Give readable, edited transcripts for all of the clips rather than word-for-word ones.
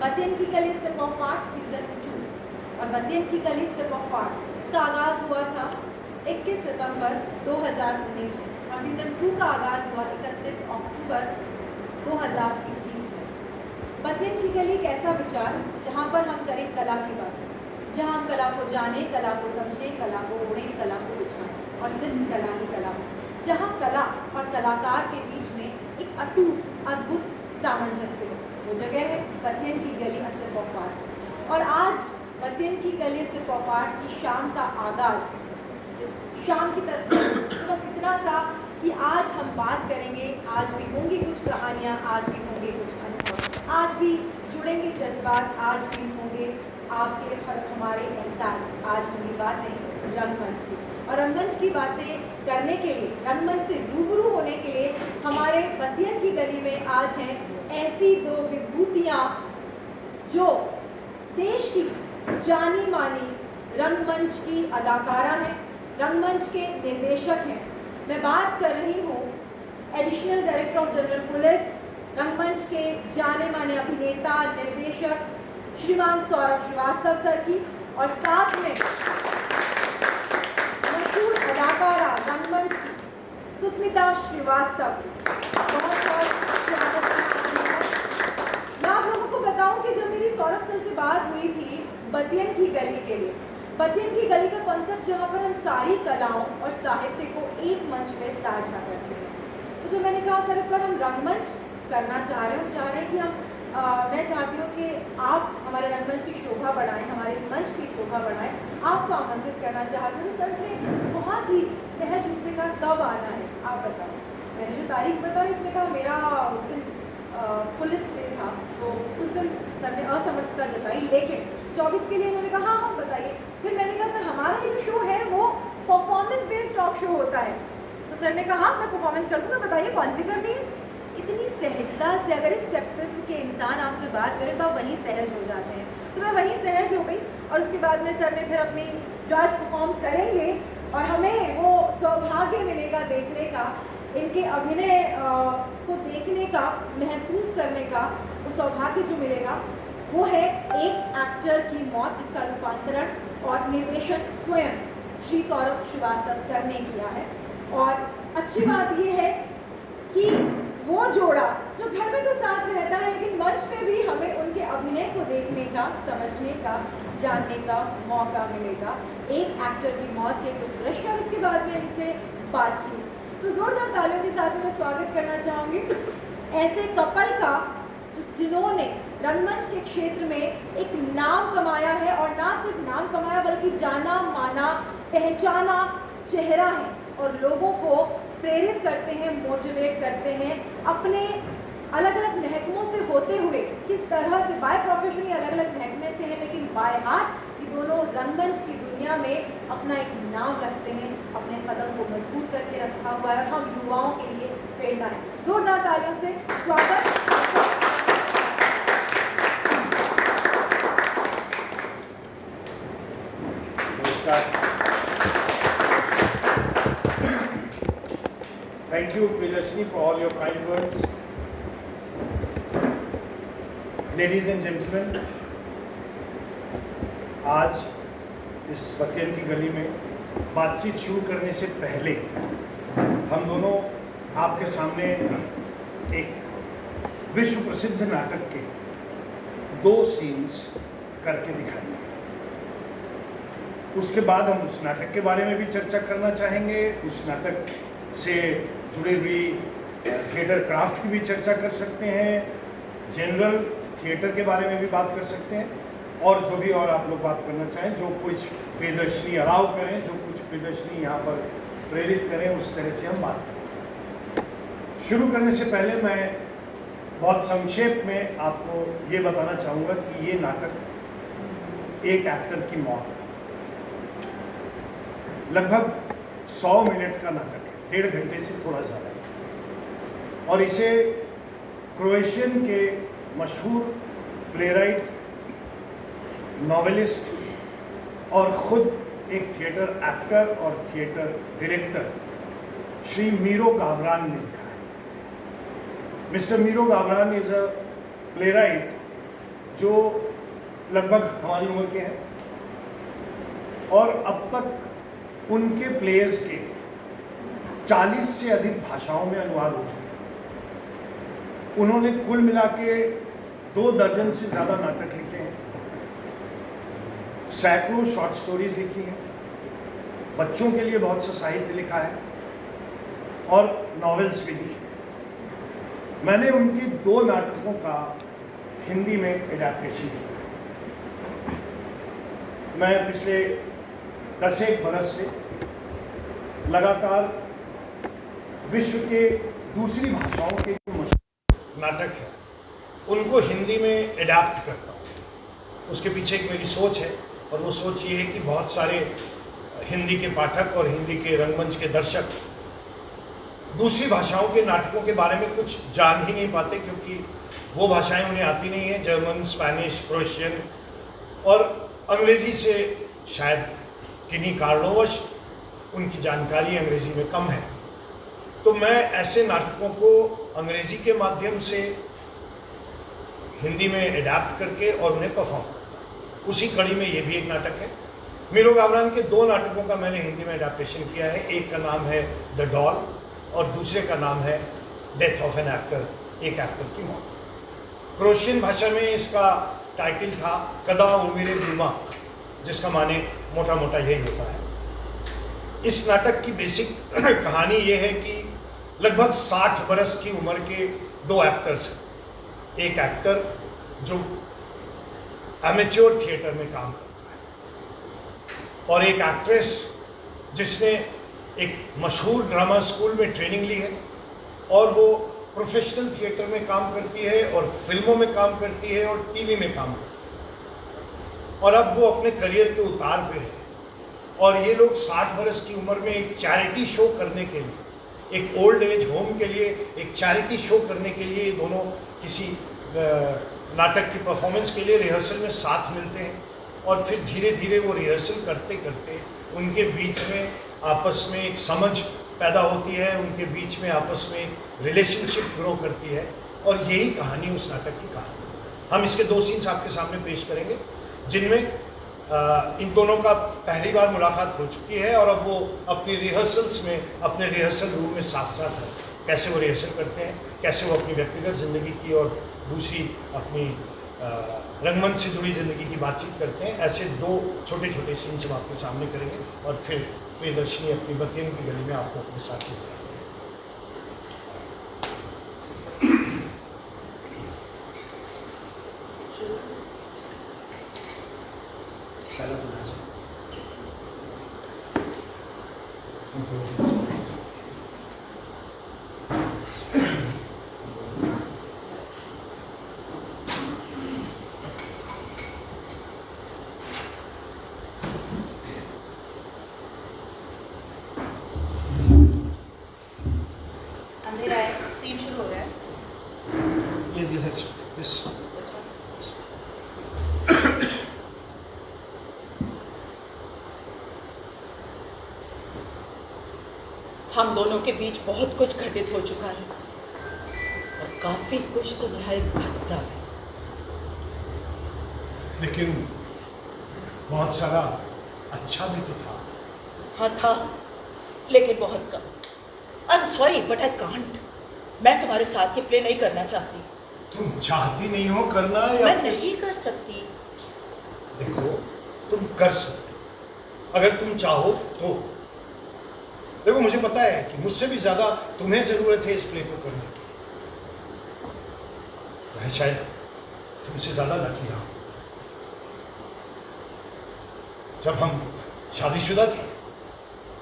बतियन की गली SIP of art season 2 और बतियन की गली सिप ऑफ आर्ट इसका आगाज़ हुआ था 21 सितंबर 2019 में और सीजन 2 का आगाज़ हुआ 31 अक्टूबर 2021 में। बतियन की गली एक ऐसा विचार जहाँ पर हम करें कला की बात, जहाँ हम कला को जाने, कला को समझें, कला को ओढ़ें, कला को बिछाएं और सिर्फ कला ही कला हो, जहाँ कला और कलाकार के बीच में एक अटूट अद्भुत सामंजस्य हो, वो जगह है बतियन की गली अ सिप ऑफ आर्ट। और आज बतियन की गली सिप ऑफ आर्ट की शाम का आगाज़ इस शाम की तरफ तो बस इतना सा कि आज हम बात करेंगे, आज भी होंगी कुछ कहानियाँ, आज भी होंगे कुछ अनुभव, आज भी जुड़ेंगे जज्बात, आज भी होंगे आपके हमारे एहसास, आज होंगी बातें रंगमंच की। और रंगमंच की बातें करने के लिए, रंगमंच से रूबरू होने के लिए हमारे बतियन की गली में आज हैं ऐसी दो विभूतियाँ जो देश की जानी मानी रंगमंच की अदाकारा हैं, रंगमंच के निर्देशक हैं। मैं बात कर रही हूँ additional director of general police, रंगमंच के जाने माने अभिनेता निर्देशक श्रीमान सौरभ श्रीवास्तव सर की, और साथ में मशहूर अदाकारा रंगमंच की सुस्मिता श्रीवास्तव। बहुत स्वागत है। मैं आप लोगों को बताऊं कि जब मेरी सौरभ सर से बात हुई थी बतियन की गली के लिए, बतियन की गली का कॉन्सेप्ट जहाँ पर हम सारी कलाओं और साहित्य को एक मंच पे साझा करते हैं, तो जो मैंने कहा सर इस बार हम रंगमंच करना चाह रहे हैं, चाह रहे हैं कि मैं चाहती हूँ कि आप हमारे रंगमंच की शोभा बढ़ाएं, हमारे इस मंच की शोभा बढ़ाएं, आपको आमंत्रित करना चाहती हूँ। सर ने बहुत ही सहज रूप से कहा कब आना है आप बताओ। मैंने जो तारीख बताई इसमें कहा मेरा उस दिन पुलिस डे था, तो उस दिन सर ने असमर्थता जताई, लेकिन 24 के लिए इन्होंने कहा हाँ बताइए। फिर मैंने कहा सर हमारा ये जो शो है वो परफॉर्मेंस बेस्ड टॉक शो होता है, तो सर ने कहा मैं परफॉर्मेंस कर दूँगा, बताइए कौन सी करनी है। इतनी सहजता से अगर इस व्यक्तित्व के इंसान आपसे बात करें तो आप वहीं सहज हो जाते हैं, तो मैं वहीं सहज हो गई। और उसके बाद में सर ने फिर अपनी जो आज परफॉर्म करेंगे और हमें वो सौभाग्य मिलेगा देखने का, इनके अभिनय को देखने का, महसूस करने का वो सौभाग्य जो मिलेगा वो है एक एक्टर की मौत, जिसका रूपांतरण और निर्देशन स्वयं श्री सौरभ श्रीवास्तव सर ने किया है। और अच्छी बात ये है कि वो जोड़ा जो घर में तो साथ रहता है लेकिन मंच पे भी हमें उनके अभिनय को देखने का, समझने का, जानने का मौका मिलेगा। एक एक्टर की मौत के कुछ दृश्य और उसके बाद में इनसे बातचीत, तो जोरदार तालियों के साथ मैं स्वागत करना चाहूँगी ऐसे कपल का जिन्होंने रंगमंच के क्षेत्र में एक नाम कमाया है, और ना सिर्फ नाम कमाया बल्कि जाना माना पहचाना चेहरा है और लोगों को प्रेरित करते हैं, मोटिवेट करते हैं अपने अलग अलग महकमों से होते हुए। किस तरह से बाय प्रोफेशन ही अलग अलग महकमे से हैं, लेकिन बाय हार्ट ये दोनों रंगमंच की दुनिया में अपना एक नाम रखते हैं, अपने कदम को मजबूत करके रखा हुआ है और हम युवाओं के लिए प्रेरणा है। जोरदार तालियों से स्वागत। Thank you, Priyashni, for all your kind words. Ladies and gentlemen, आज इस बतियन की गली में बातचीत शुरू करने से पहले हम दोनों आपके सामने एक विश्व प्रसिद्ध नाटक के 2 सीन्स करके दिखाएंगे। उसके बाद हम उस नाटक के बारे में भी चर्चा करना चाहेंगे, उस नाटक से जुड़ी हुई थिएटर क्राफ्ट की भी चर्चा कर सकते हैं, जनरल थिएटर के बारे में भी बात कर सकते हैं, और जो भी और आप लोग बात करना चाहें, जो कुछ प्रियदर्शनी अलाउ करें, जो कुछ प्रियदर्शनी यहाँ पर प्रेरित करें, उस तरह से हम बात करें। शुरू करने से पहले मैं बहुत संक्षेप में आपको ये बताना चाहूँगा कि ये नाटक एक एक्टर की मौत, लगभग 100 मिनट का नाटक है, 1.5 घंटे से थोड़ा ज़्यादा, और इसे क्रोएशियन के मशहूर प्लेराइट, नॉवेलिस्ट और ख़ुद एक थिएटर एक्टर और थिएटर डायरेक्टर श्री मीरो गावरान ने लिखा है। मिस्टर मीरो गावरान is a playwright जो लगभग हमारी उम्र के हैं, और अब तक उनके प्लेयर्स के 40 से अधिक भाषाओं में अनुवाद हो चुके हैं। उन्होंने कुल मिला के 2 दर्जन से ज़्यादा नाटक लिखे हैं, सैकड़ों शॉर्ट स्टोरीज लिखी हैं, बच्चों के लिए बहुत सा साहित्य लिखा है और नॉवेल्स भी लिखे। मैंने उनके 2 नाटकों का हिंदी में एडेप्टेशन किया। मैं पिछले 10 बरस से लगातार विश्व के दूसरी भाषाओं के जो मशहूर नाटक हैं उनको हिंदी में एडाप्ट करता हूँ। उसके पीछे एक मेरी सोच है, और वो सोच ये है कि बहुत सारे हिंदी के पाठक और हिंदी के रंगमंच के दर्शक दूसरी भाषाओं के नाटकों के बारे में कुछ जान ही नहीं पाते, क्योंकि वो भाषाएं उन्हें आती नहीं हैं। जर्मन, स्पेनिश, क्रोएशियन और अंग्रेज़ी से शायद किन्हीं कारणोंवश उनकी जानकारी अंग्रेज़ी में कम है। तो मैं ऐसे नाटकों को अंग्रेज़ी के माध्यम से हिंदी में एडाप्ट करके और उन्हें परफॉर्म करता हूँ। उसी कड़ी में ये भी एक नाटक है। मीरो गावरान के 2 नाटकों का मैंने हिंदी में एडाप्टेशन किया है। एक का नाम है द डॉल और दूसरे का नाम है डेथ ऑफ एन एक्टर, एक एक्टर की मौत। क्रोएशियन भाषा में इसका टाइटल था कदा उमिरे ब्लूमाक, जिसका माने मोटा मोटा यही होता है। इस नाटक की बेसिक कहानी ये है कि लगभग 60 बरस की उम्र के 2 एक्टर्स हैं। एक एक्टर जो एमेच्योर थिएटर में काम करता है और एक एक्ट्रेस जिसने एक मशहूर ड्रामा स्कूल में ट्रेनिंग ली है और वो प्रोफेशनल थिएटर में काम करती है और फिल्मों में काम करती है और टीवी में काम करती है, और अब वो अपने करियर के उतार पे है। और ये लोग 60 बरस की उम्र में एक चैरिटी शो करने के लिए, एक ओल्ड एज होम के लिए एक चैरिटी शो करने के लिए ये दोनों किसी नाटक की परफॉर्मेंस के लिए रिहर्सल में साथ मिलते हैं, और फिर धीरे धीरे वो रिहर्सल करते करते उनके बीच में आपस में एक समझ पैदा होती है, उनके बीच में आपस में रिलेशनशिप ग्रो करती है, और यही कहानी उस नाटक की कहानी है। हम इसके 2 सीन्स आपके सामने पेश करेंगे, जिनमें इन दोनों का पहली बार मुलाकात हो चुकी है, और अब वो अपनी रिहर्सल्स में अपने रिहर्सल रूम में साथ साथ हैं। कैसे वो रिहर्सल करते हैं, कैसे वो अपनी व्यक्तिगत ज़िंदगी की और दूसरी अपनी रंगमंच से जुड़ी ज़िंदगी की बातचीत करते हैं, ऐसे 2 छोटे छोटे सीन्स हम आपके सामने करेंगे, और फिर प्रियदर्शनी अपनी बतियन की गली में आपको अपने साथ ले जाएंगे। अंधेरा है, सीन शुरू हो रहा है। ये दिस हम दोनों के बीच बहुत कुछ घटित हो चुका है और काफी कुछ तो निहायत भद्दा है। लेकिन बहुत सारा अच्छा भी तो था। हाँ था, लेकिन बहुत कम। I am sorry but I can't. मैं तुम्हारे साथ ये प्ले नहीं करना चाहती। तुम चाहती नहीं हो करना, या मैं नहीं कर सकती। देखो, तुम कर सकते हो अगर तुम चाहो तो। देखो, मुझे पता है कि मुझसे भी ज़्यादा तुम्हें ज़रूरत है इस प्ले को करने की। मैं शायद तुमसे ज़्यादा लकी रहा हूँ। जब हम शादीशुदा थे,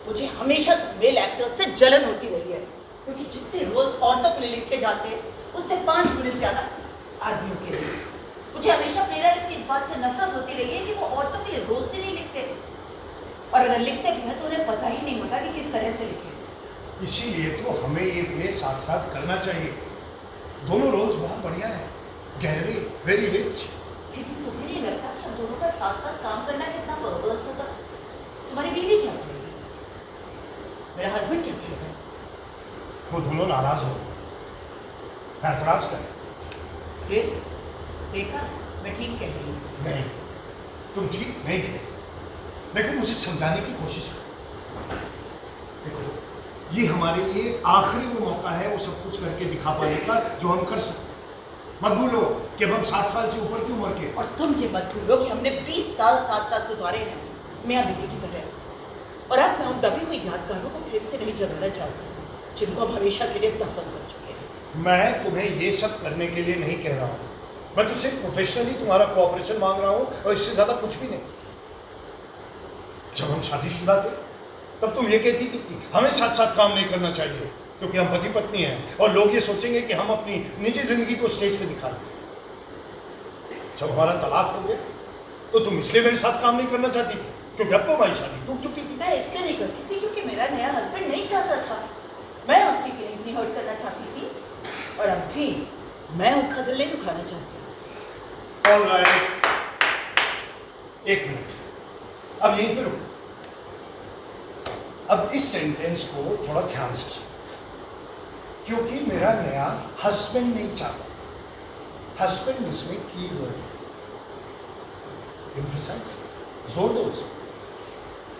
मुझे हमेशा मेल एक्टर्स से जलन होती रही है, क्योंकि जितने रोल्स औरतों के लिए लिखे जाते हैं उससे 5 गुना ज़्यादा आदमियों के लिए। मुझे हमेशा प्लेराइट्स की इस बात से नफरत होती रही है कि वो औरतों के लिए रोल्स ही नहीं लिखते, और अगर लिखते भी हैं तो उन्हें पता ही नहीं होता कि किस तरह से लिखें। इसीलिए तो हमें ये प्ले साथ साथ करना चाहिए। दोनों रोल्स बहुत बढ़िया हैं, गहरे, वेरी रिच। लेकिन तुम्हें नहीं लगता कि हम दोनों का साथ साथ काम करना कितना पर्पस होगा? तुम्हारी बीवी क्या करेगी? मेरा हस्बैंड क्या कहेगा? वो दोनों नाराज हो, ऐतराज करें। फिर देखा, मैं ठीक कह रही हूँ? नहीं, तुम ठीक नहीं कह रही। देखो, मुझे समझाने की कोशिश करो। देखो, ये हमारे लिए आखिरी वो मौका है वो सब कुछ करके दिखा पाने का जो हम कर सकते हैं। मत भूलो कि अब हम 60 साल से ऊपर की उम्र के। और तुम ये मत भूलो कि हमने 20 साल साथ साथ गुजारे हैं मियाँ बीवी की तरह। और अब मैं उन दबी हुई यादगारों को फिर से नहीं जगाना चाहती जिनको हम हमेशा के लिए दफन कर चुके हैं। मैं तुम्हें ये सब करने के लिए नहीं कह रहा हूँ, मैं तुझसे प्रोफेशनली तुम्हारा कोऑपरेशन मांग रहा हूँ और इससे ज़्यादा कुछ भी नहीं। जब हम शादीशुदा थे तब तुम ये कहती थी कि हमें साथ साथ काम नहीं करना चाहिए क्योंकि हम पति पत्नी हैं और लोग ये सोचेंगे कि हम अपनी निजी जिंदगी को स्टेज पे दिखा रहे हैं। जब हमारा तलाक हो गया तो तुम इसलिए मेरे साथ काम नहीं करना चाहती थी क्योंकि अब तो हमारी शादी टूट चुकी थी। मैं इसलिए नहीं करती थी क्योंकि मेरा नया हस्बैंड नहीं चाहता था। मैं उसकी फीलिंग्स नहीं हर्ट करना चाहती थी और अब भी मैं उसका दिल नहीं दुखाना चाहती। All right. एक मिनट, अब यहीं पे रुको। अब इस सेंटेंस को थोड़ा ध्यान से सुनो क्योंकि मेरा नया हस्बैंड नहीं चाहता। हस्बैंड इसमें की वर्ड, एम्फसाइज, जोर दो इसमें।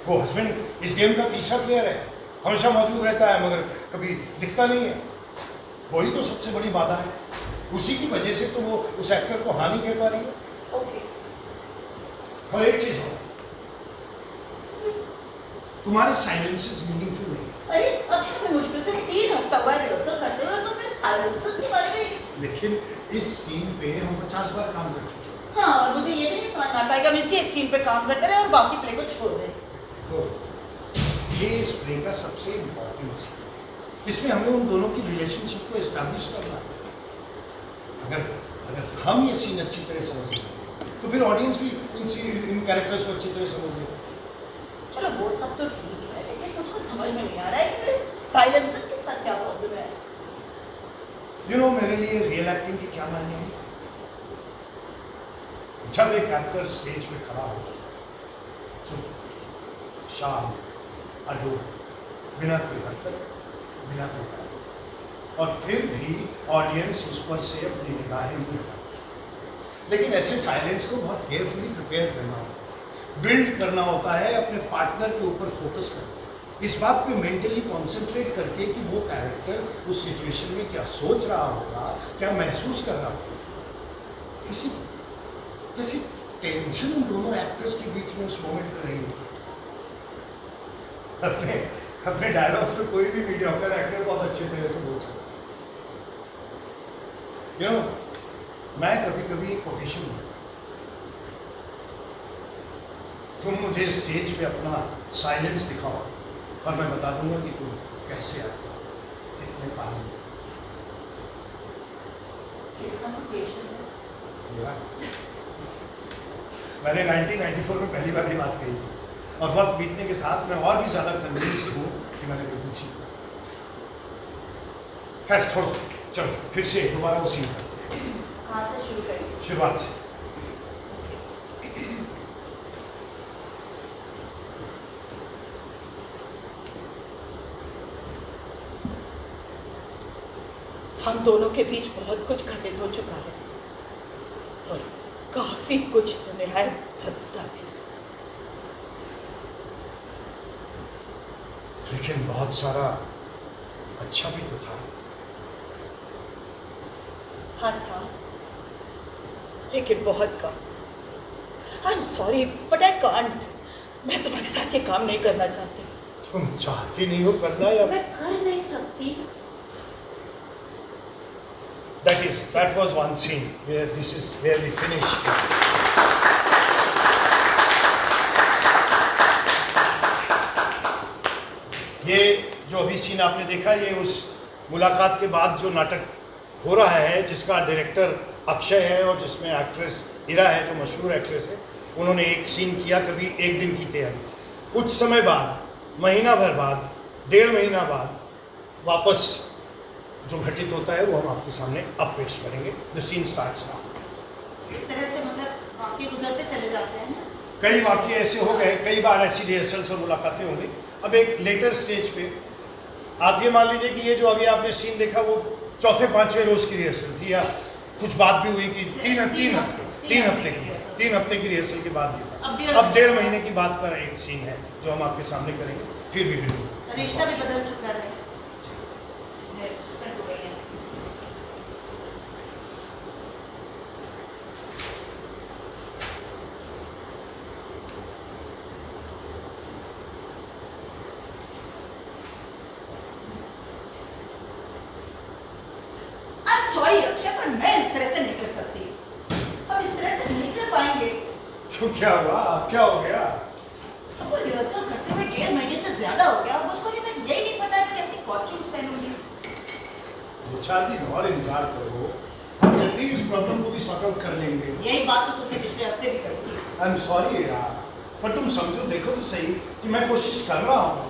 वो हस्बैंड इस गेम का तीसरा प्लेयर है, हमेशा मौजूद रहता है मगर कभी दिखता नहीं है। वही तो सबसे बड़ी बाधा है, उसी की वजह से तो वो उस एक्टर को हानि कह पा रही है। ओके। और एक चीज हो, तुम्हारे साइलेंसेस मीनिंगफुल नहीं। अरे अब हमें मुश्किल से 3 हफ्ता हुआ रिहर्सल करते हुए तो मेरे साइलेंसेस के बारे में। लेकिन इस सीन पे हम 50 बार काम कर चुके हैं। हाँ, और मुझे ये भी नहीं समझ में आता है कि हम इसी एक सीन पे काम करते रहे और बाकी प्ले को छोड़ दें। देखो, ये इस प्ले का सबसे इम्पोर्टेंट सीन, इसमें हमें उन दोनों की रिलेशनशिप को एस्टैब्लिश करना है। अगर हम ये सीन अच्छी तरह समझ लें तो फिर ऑडियंस भी इन कैरेक्टर्स को अच्छी तरह समझ लेगा। चलो वो सब तो ठीक है, लेकिन मुझको समझ में नहीं आ रहा है कि मेरे साइलेंसेस के साथ क्या प्रॉब्लम है। यू नो, मेरे लिए रियल एक्टिंग के क्या मायने हैं? जब एक एक्टर स्टेज पे खड़ा हो, चुप, शांत, अडोर, बिना कोई हरकत, बिना कोई बात, और फिर भी ऑडियंस उस पर से अपनी निगाहें नहीं हटाती। लेकिन ऐसे साइलेंस को बहुत केयरफुली प्रिपेयर करना होता है, बिल्ड करना होता है, अपने पार्टनर के ऊपर फोकस करके इस बात पे मेंटली कॉन्सेंट्रेट करके कि वो कैरेक्टर उस सिचुएशन में क्या सोच रहा होगा, क्या महसूस कर रहा होगा। कैसी टेंशन उन दोनों एक्टर्स के बीच में उस मोमेंट में रही होगी। अपने डायलॉग्स में कोई भी मीडियोकर एक्टर बहुत अच्छी तरह से बोल सकता है। यू नो, मैं कभी कभी एक कोटेशन देता, तुम मुझे स्टेज पे अपना साइलेंस दिखाओ और मैं बता दूंगा कि तुम कैसे आते हो, कितने पानी। इसका कोटेशन है। मैंने 1994 में पहली बार ये बात कही थी और वक्त बीतने के साथ मैं और भी ज़्यादा कन्विंस्ड हूँ कि मैंने बिल्कुल ठीक कहा। खैर छोड़ो, चलो फिर से दोबारा वो सीन करते हैं। कहाँ से शुरू करेंगे? शुरुआत से। हम दोनों के बीच बहुत कुछ घटित हो चुका है और काफी कुछ तो निहायत भद्दा भी, लेकिन बहुत सारा अच्छा भी तो था। हाँ था, लेकिन बहुत कम। I am sorry but I can't. मैं तुम्हारे साथ ये काम नहीं करना चाहती। तुम चाहती नहीं हो करना या? मैं कर नहीं सकती। That was one scene where this is where we finished. ये जो अभी सीन आपने देखा, ये उस मुलाकात के बाद जो नाटक हो रहा है जिसका डायरेक्टर अक्षय है और जिसमें एक्ट्रेस इरा है जो मशहूर एक्ट्रेस है। उन्होंने एक सीन किया कभी एक दिन की तैयारी, कुछ समय बाद, महीना भर बाद, 1.5 महीना बाद वापस जो घटित होता है वो हम आपके सामने अब पेश करेंगे। The scene starts now. इस तरह से मतलब वाक्य गुजरते चले जाते हैं। कई वाक्य ऐसे हो गए, कई बार ऐसी रिहर्सल्स और मुलाकातें हो गई। अब एक लेटर स्टेज पे आप ये मान लीजिए कि ये जो अभी आपने सीन देखा वो 4-5वें रोज की रिहर्सल थी या कुछ बात भी हुई कि 3 हफ्ते 3 हफ्ते की, 3 हफ्ते की रिहर्सल के बाद ये अब था। अब 1.5 महीने की बात का एक सीन है जो हम आपके सामने करेंगे, फिर भी रिश्ता भी बदल चुका है। चीजें different हो गई हैं। सॉरी अक्षय, पर मैं इस तरह से नहीं कर सकती। अब इस तरह से नहीं कर पाएंगे। क्यों, क्या हुआ, क्या हो गया? अब रिहर्सल करते हुए 1.5 महीने से ज्यादा हो गया और मुझको अभी तक यही नहीं पता कि कैसी कॉस्ट्यूम्स पहनूंगी। 2-4 दिन और इंतजार करो, हम जल्दी इस प्रॉब्लम को भी सॉर्ट आउट कर लेंगे। यही बात तो तुमने पिछले हफ्ते भी कही थी। आई एम सॉरी यार, पर तुम समझो, देखो तो सही कि मैं कोशिश कर रहा हूँ।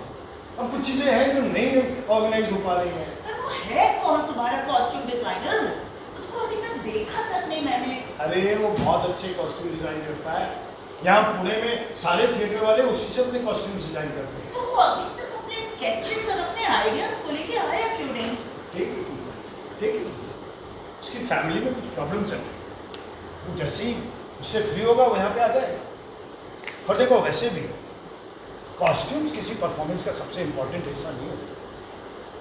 अब कुछ चीजें हैं जो नहीं ऑर्गेनाइज हो पा रही हैं। पर वो है कौन तुम्हारा कॉस्ट्यूम डिजाइनर? उसको अभी तक देखा तक नहीं मैंने। अरे वो बहुत अच्छे कॉस्ट्यूम डिजाइन करता है। यहाँ पुणे में सारे थिएटर वाले उसी से अपने कॉस्ट्यूम डिजाइन करते हैं। तो वो अभी तक अपने स्केचेस और अपने आइडियाज को लेके आया क्यों नहीं? Take it easy. उसकी फैमिली में कुछ प्रॉब्लम चल रही है, वो जैसे ही उससे फ्री होगा वो यहाँ पे आ जाए। और देखो, वैसे भी कॉस्ट्यूम्स किसी परफॉर्मेंस का सबसे इम्पोर्टेंट हिस्सा नहीं होता।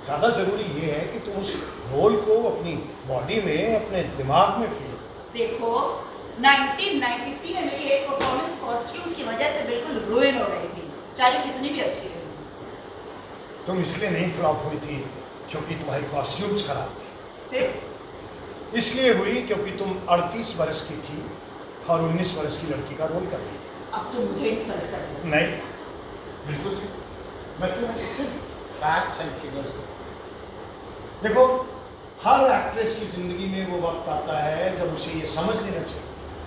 ज़्यादा ज़रूरी ये है कि तुम उस रोल को अपनी बॉडी में, अपने दिमाग में फील करो। देखो, 1993 में मेरी एक परफॉर्मेंस कॉस्ट्यूम्स की वजह से बिल्कुल रुइन हो गई थी, चाहे कितनी भी अच्छी रही। तुम इसलिए नहीं फ्लॉप हुई थी क्योंकि तुम्हारी कॉस्ट्यूम्स खराब थी, फिर इसलिए हुई क्योंकि तुम 38 वर्ष की थी और 19 वर्ष की लड़की का रोल कर रही थी। अब तो मुझे इंसल्ट कर रहे हो। नहीं, बिल्कुल नहीं। मैं तुम्हें सिर्फ फैक्ट्स एंड फिगर्स दूँ। देखो, हर एक्ट्रेस की जिंदगी में वो वक्त आता है जब उसे ये समझ लेना चाहिए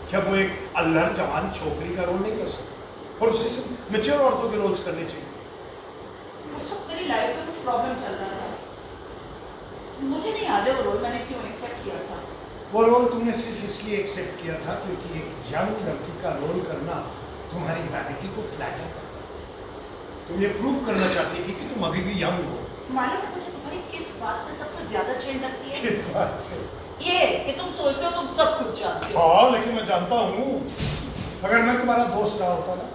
कि अब वो एक अल्लड़ जवान छोकरी का रोल नहीं कर सकती और उसे सिर्फ मैच्योर औरतों के रोल्स करने चाहिए। उस वक्त मेरी लाइफ में कुछ प्रॉब्लम चल रहा था, मुझे नहीं याद है वो रोल मैंने क्यों एक्सेप्ट किया था। वो रोल तुमने सिर्फ इसलिए एक्सेप्ट किया था क्योंकि एक यंग लड़की का रोल करना तुम्हारी वैनिटी को फ्लैटर करता था। तुम ये प्रूव करना चाहती थी कि तुम अभी भी यंग हो। मालूम है मुझे तुम्हारी किस बात से सबसे ज्यादा चिढ़ लगती है? किस बात से? ये कि तुम सोचते हो तुम सब कुछ जानते हो। हाँ, लेकिन मैं जानता हूँ। अगर मैं तुम्हारा दोस्त रहा होता ना,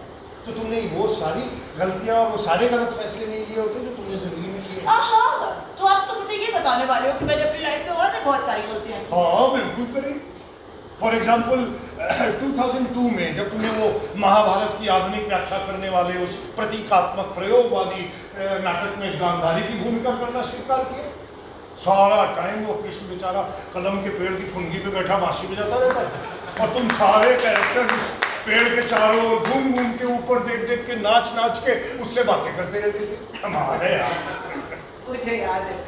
तो तुमने वो सारी गलतियाँ और वो सारे गलत फैसले नहीं लिए होते जो तुमने जिंदगी में किए। हाँ, तो आप तो मुझे ये बताने वाले हो कि मैंने अपनी लाइफ में और भी बहुत सारी गलतियाँ की। हाँ, बिल्कुल करी। फॉर एग्जाम्पल 2002 में जब तुमने वो महाभारत की आधुनिक व्याख्या करने वाले उस प्रतीकात्मक प्रयोगवादी नाटक में गांधारी की भूमिका करना स्वीकार किया, सारा टाइम वो कृष्ण बेचारा कदम के पेड़ की फुनगी पे बैठा बांसुरी बजाता रहता है और तुम सारे कैरेक्टर्स उस पेड़ के चारों ओर घूम घूम के ऊपर देख देख के नाच नाच के उससे बातें करते रहते थे। हमारे यार, मुझे याद है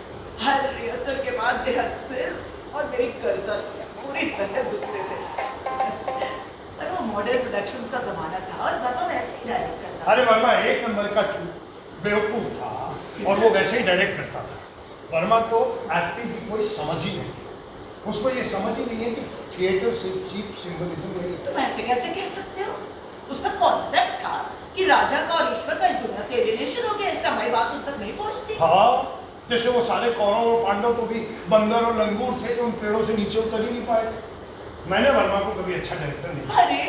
हर रिहर्सल के बाद मेरा सिर और मेरी गर्दन पूरी तरह दुखते थे। पर वो मॉडर्न प्रोडक्शंस का जमाना था और वर्मा वैसे ही डायरेक्ट करता। अरे वर्मा एक नंबर का बेवकूफ था और वो वैसे ही डायरेक्ट करता था। वर्मा को एक्टिंग की कोई समझ ही नहीं, उसको ये समझ ही नहीं है कि थिएटर सिर्फ चीप सिंबलिज्म नहीं है। तुम ऐसे कैसे कह सकते हो? उसका कॉन्सेप्ट था कि राजा का और ईश्वर का इस दुनिया से एलिनेशन हो गया, इसलिए हमारी बात उन तक नहीं पहुंचती। हाँ, जैसे वो सारे कौरव और पांडव तो भी बंदर और लंगूर थे जो उन पेड़ों से नीचे उतर ही नहीं पाए थे। मैंने वर्मा को कभी अच्छा डायरेक्टर नहीं देखा। अरे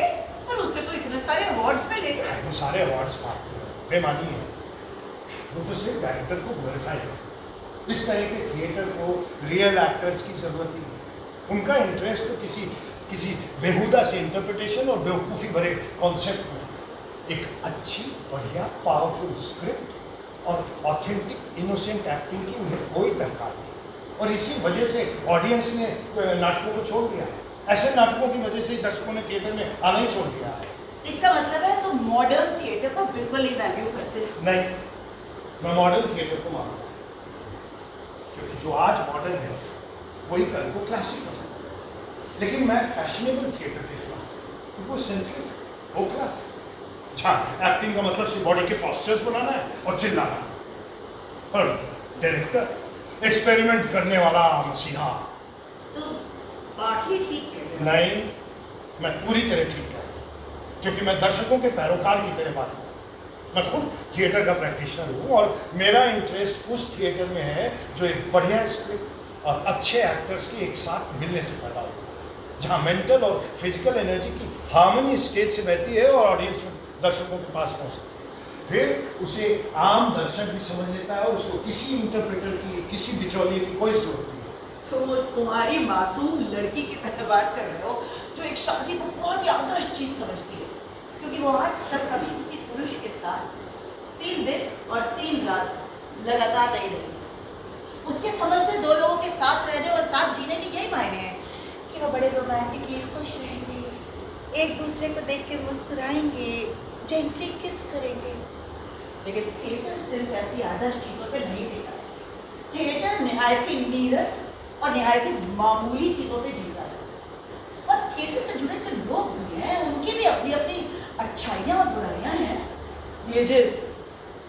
पर उससे तो इतने सारे अवार्ड्स मिले। वो सारे अवार्ड्स पाते हैं, बेमानी है। वो तो सिर्फ डायरेक्टर को ग्लोरीफाई करते। इस तरह के थिएटर को रियल एक्टर्स की जरूरत ही नहीं। उनका इंटरेस्ट तो किसी बेहुदा से इंटरप्रिटेशन और बेवकूफ़ी भरे कॉन्सेप्ट में। एक अच्छी, बढ़िया, पावरफुल स्क्रिप्ट और ऑथेंटिक इनोसेंट एक्टिंग की उन्हें कोई दरकार नहीं और इसी वजह से ऑडियंस ने नाटकों को छोड़ दिया है। ऐसे नाटकों की वजह से दर्शकों ने थिएटर में आना ही छोड़ दिया है। इसका मतलब है तुम मॉडर्न थिएटर को बिल्कुल नहीं वैल्यू करते। नहीं, मैं मॉडर्न थिएटर को मानता हूँ क्योंकि जो आज मॉडर्न है वही कल को क्लासिक हो जाता है। लेकिन मैं फैशनेबल थिएटर देख रहा हूँ क्योंकि वो सेंसलेस खोखला है। अच्छा, एक्टिंग का मतलब सिर्फ बॉडी के पोस्चर्स बनाना है और चिल्लाना है। और डायरेक्टर एक्सपेरिमेंट करने वाला मसीहा। तुम बात ही ठीक कह रहे हो। नहीं, मैं पूरी तरह ठीक कह रहा हूँ क्योंकि मैं दर्शकों के पैरोकार की तरह बात करूँ। मैं खुद थिएटर का प्रैक्टिशनर हूँ और मेरा इंटरेस्ट उस थिएटर में है जो एक बढ़िया स्क्रिप्ट और अच्छे एक्टर्स के एक साथ मिलने से पैदा होता है। जहाँ मेंटल और फिजिकल एनर्जी की हार्मनी स्टेज से बहती है और ऑडियंस में दर्शकों के पास पहुँचती है। फिर उसे आम दर्शक भी समझ लेता है और उसको किसी इंटरप्रेटर की, किसी बिचौलिए की कोई जरूरत नहीं है। तुम उस कुंवारी मासूम लड़की की तरह बात कर रहे हो जो एक शादी को बहुत ही आदर्श चीज समझती है, क्योंकि वो आज तक कभी किसी पुरुष के साथ 3 दिन और 3 रात लगातार नहीं रही। उसके समझ में 2 लोगों के साथ रहने और साथ जीने के यही मायने हैं कि वो बड़े रोमांटिकली खुश रहेंगे, एक दूसरे को देख के मुस्कुराएंगे, जेंटली किस करेंगे। लेकिन थिएटर सिर्फ ऐसी आदर्श चीजों पे नहीं टिका है। थिएटर निहायत ही नीरस और निहायत ही मामूली चीजों पे जीता है। और थिएटर से जुड़े जो लोग भी हैं उनकी भी अपनी अपनी अच्छाइयाँ और बुराइयाँ हैं। ये जिस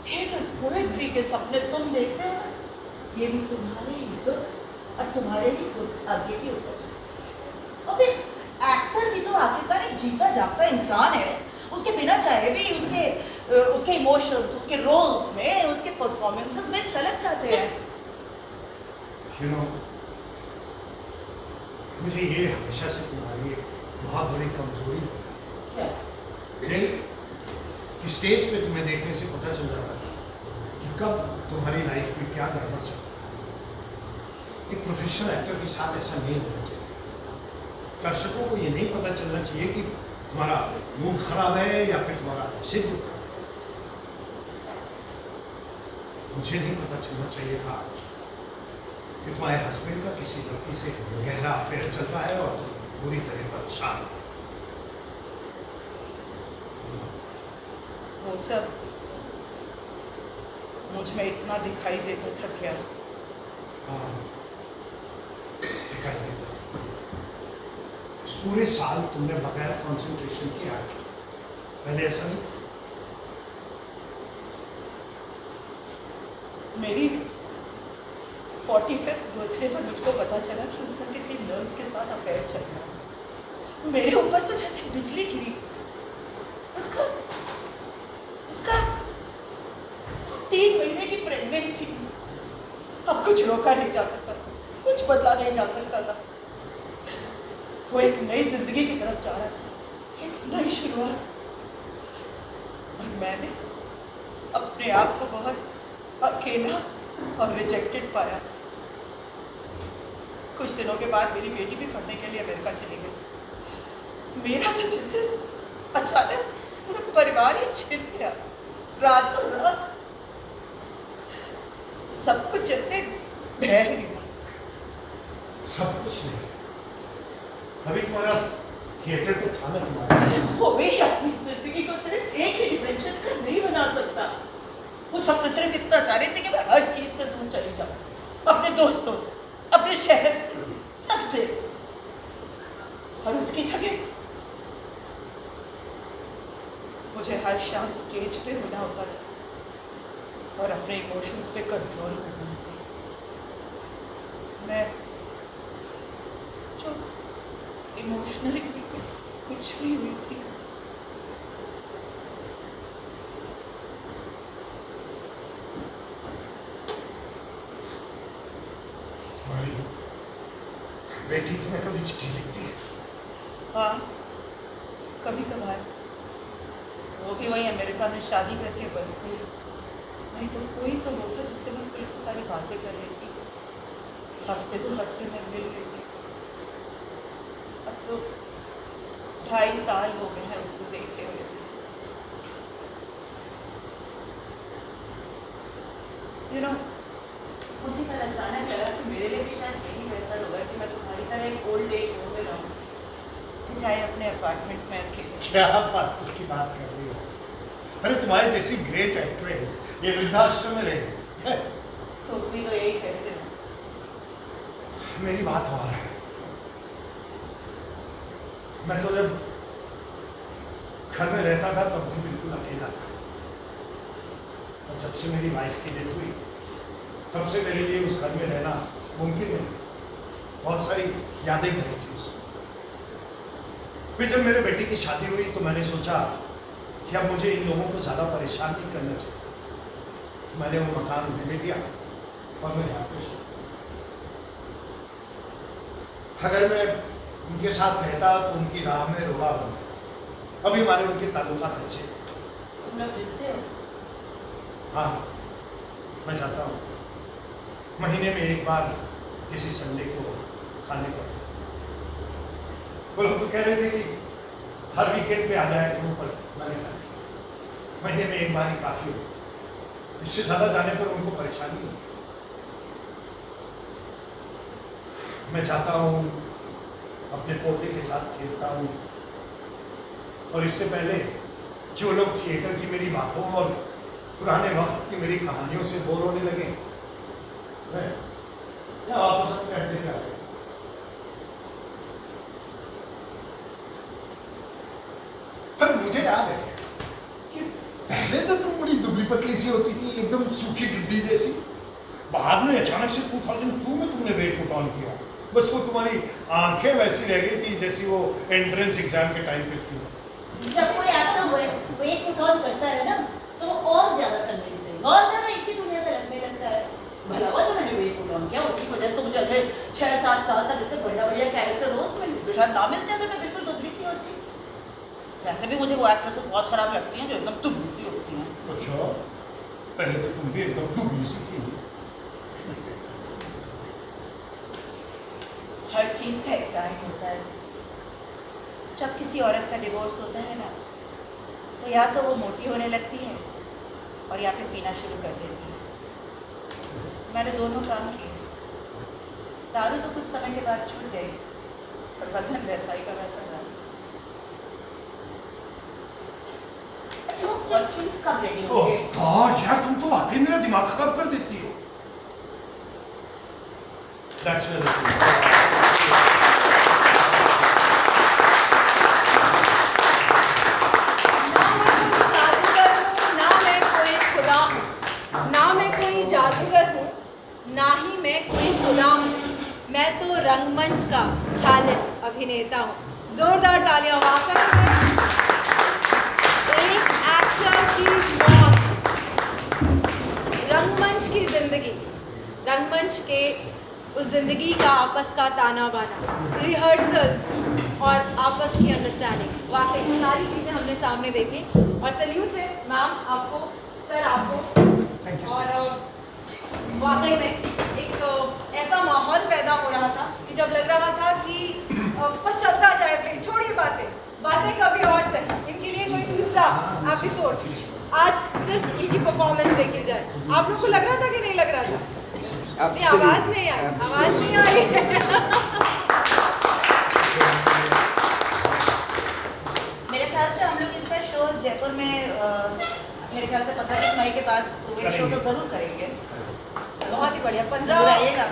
थिएटर पोएट्री के सपने तुम देखते हो, ये भी तुम्हारे ही दुख और तुम्हारे ही दुर्भाग्य की उपज है। अब एक एक्टर भी तो आखिरकार एक जीता जागता इंसान है। उसके बिना चाहे भी उसके इमोशंस, उसके रोल्स में, उसके परफॉर्मेंसेस में छलक जाते हैं। You know, मुझे ये हमेशा से तुम्हारी एक बहुत बड़ी कमजोरी क्या? है कि स्टेज पे तुम्हें देखने से पता चल जाता था कि कब तुम्हारी लाइफ में क्या गड़बड़ चल रहा है। एक प्रोफेशनल एक्टर के साथ ऐसा नहीं होना चाहिए। दर्शकों को ये नहीं पता चलना चाहिए कि तुम्हारा मूड खराब है या फिर तुम्हारा सिर दुख रहा है। मुझे नहीं पता चलना चाहिए था कि तुम्हारे हस्बैंड का किसी लड़की से गहरा अफेयर चल रहा है और तुम बुरी तरह परेशान हो। वो सब मुझ में इतना दिखाई देता था क्या? हाँ, दिखाई देता था। उस पूरे साल तुमने बगैर कंसंट्रेशन किया, पहले ऐसा नहीं था। मेरी 45th बर्थडे पर मुझको पता चला कि उसका किसी नर्स के साथ अफेयर चल रहा है। मेरे ऊपर तो जैसे बिजली गिरी। उसका 3 महीने की प्रेग्नेंट थी। अब कुछ रोका नहीं जा सकता था, कुछ बदला नहीं जा सकता था। वो एक नई जिंदगी की तरफ जा रहा था, एक नई शुरुआत। और मैंने अपने आप को बहुत अकेला और रिजेक्टेड पाया। कुछ दिनों के बाद मेरी बेटी भी पढ़ने के लिए अमेरिका चली गई। मेरा तो जैसे अचानक पूरा परिवार ही छिन गया। रातों रात सब कुछ जैसे ढह गया। सब कुछ नहीं, अभी तुम्हारा थिएटर तो था ना तुम्हारा। कोई अपनी जिंदगी को सिर्फ एक ही डिमेंशन का नहीं बना सकता। उस वक्त मैं सिर्फ इतना चाह रही थी कि मैं हर चीज से दूर चली जाऊं, अपने दोस्तों से, अपने शहर से, सबसे। और उसकी जगह मुझे हर शाम स्टेज पे होना होता था और अपने इमोशंस पे कंट्रोल करना होता था। मैं जो इमोशनली कुछ भी हुई थी, तुम्हारी बेटी तुम्हें कभी चिट्ठी लिखती है? हाँ, कभी कभार। वो भी वही अमेरिका में शादी करके बस गई। नहीं तो कोई तो होता जिससे मैं खुल के सारी बातें कर लेती, हफ्ते 2 हफ्ते में मिल लेती। अब तो 2.5 साल हो गए हैं उसको देखे हुए। You know, मुझे कल अचानक लगा कि मेरे लिए भी शायद यही बेहतर होगा कि मैं तुम्हारी तरह एक ओल्ड एज होम में रहूँ, चाहे अपने अपार्टमेंट में अकेले। क्या फालतू की बात कर रही हो? अरे तुम्हारी जैसी ग्रेट एक्ट्रेस ये वृद्धाश्रम में रहे। तुम भी तो यही कहते हो। मेरी बात और है। मैं तो जब घर में रहता था तब भी बिल्कुल अकेला था, और जब से मेरी वाइफ की डेथ हुई तब से मेरे लिए उस घर में रहना मुमकिन नहीं था। बहुत सारी यादें बनी थी उसमें। फिर जब मेरे बेटे की शादी हुई तो मैंने सोचा कि अब मुझे इन लोगों को ज़्यादा परेशान नहीं करना चाहिए, तो मैंने वो मकान उन्हें दे दिया और मैं यहाँ पे। अगर मैं उनके साथ रहता तो उनकी राह में रोड़ा बनता। अभी हमारे उनके ताल्लुकात अच्छे। तुम लोग मिलते हो? हाँ, मैं जाता हूँ महीने में एक बार किसी संडे को खाने पर। वो लोग तो कह रहे थे कि हर वीकेंड पे आ जाए तुम, पर मैंने कहा महीने में एक बार ही काफी हो, इससे ज्यादा जाने पर उनको परेशानी हो। मैं जाता हूँ, अपने पोते के साथ खेलता हूँ, और इससे पहले कि वो लोग थिएटर की मेरी बातों और पुराने वक्त की मेरी कहानियों से बोर होने लगे, मैं वापस अपने अड्डे पे आ गया। पर मुझे याद है कि पहले तो तुम बड़ी दुबली पतली सी होती थी, एकदम सूखी टिड्डी जैसी। बाद में अचानक से 2002 में तुमने वेट पुट ऑन किया। बस वो तुम्हारी आंखें वैसी रह गई थी जैसी वो एंट्रेंस एग्जाम के टाइम पे थी। जब कोई एक्टर वेट पुट ऑन करता है ना, तो वो और ज्यादा कन्विंसिंग, और ज्यादा इसी दुनिया में लगने लगता है। भला हुआ जो मैंने वेट पुट ऑन किया, उसी वजह से तो मुझे अगले 6-7 साल तक इतने बढ़िया कैरेक्टर रोल्स मिले। तो शायद ना मिलते अगर मैं बिल्कुल दुबली सी होती। वैसे भी मुझे वो एक्ट्रेसेस बहुत खराब लगती हैं जो एकदम दुबली सी होती हैं। अच्छा, पहले तो तुम भी एकदम दुबली सी थी। हर चीज़ का एक टाइम होता है। जब किसी औरत का डिवोर्स होता है ना, तो या तो वो मोटी होने लगती है और या फिर पीना शुरू कर देती है। मैंने दोनों काम किए। दारू तो कुछ समय के बाद छूट गए, पर वजन वैसा ही का वैसा रहा। अच्छा, वो कॉस्ट्यूम्स कब रेडी होंगे? ओह गॉड यार, तुम तो वाकई मेरा दिमाग खराब कर देती हो। That's where the scene is. ना ही मैं कोई खुदा हूँ, मैं तो रंगमंच का खालिस अभिनेता हूँ। जोरदार तालियां। वाकई में एक एक्टर की मौत, रंगमंच की जिंदगी, रंगमंच के उस जिंदगी का आपस का ताना बाना, रिहर्सल्स और आपस की अंडरस्टैंडिंग, वाकई सारी चीज़ें हमने सामने देखी। और सैल्यूट है मैम आपको, सर आपको। और वाकई में एक ऐसा माहौल पैदा हो रहा था कि जब लग रहा था कि बस चलता जाए प्ले, छोड़िए बातें कभी और सही, इनके लिए कोई दूसरा एपिसोड। आज सिर्फ इनकी परफॉर्मेंस देखी जाए। आप लोग को लग रहा था कि नहीं लग रहा था? अपनी आवाज़ नहीं आई, आवाज़ नहीं आ रही। मेरे ख्याल से हम लोग इसका शो जयपुर में मेरे ख्याल से 15-20 मई के बाद कोविड शो तो ज़रूर करेंगे। बहुत ही बढ़िया। 15 या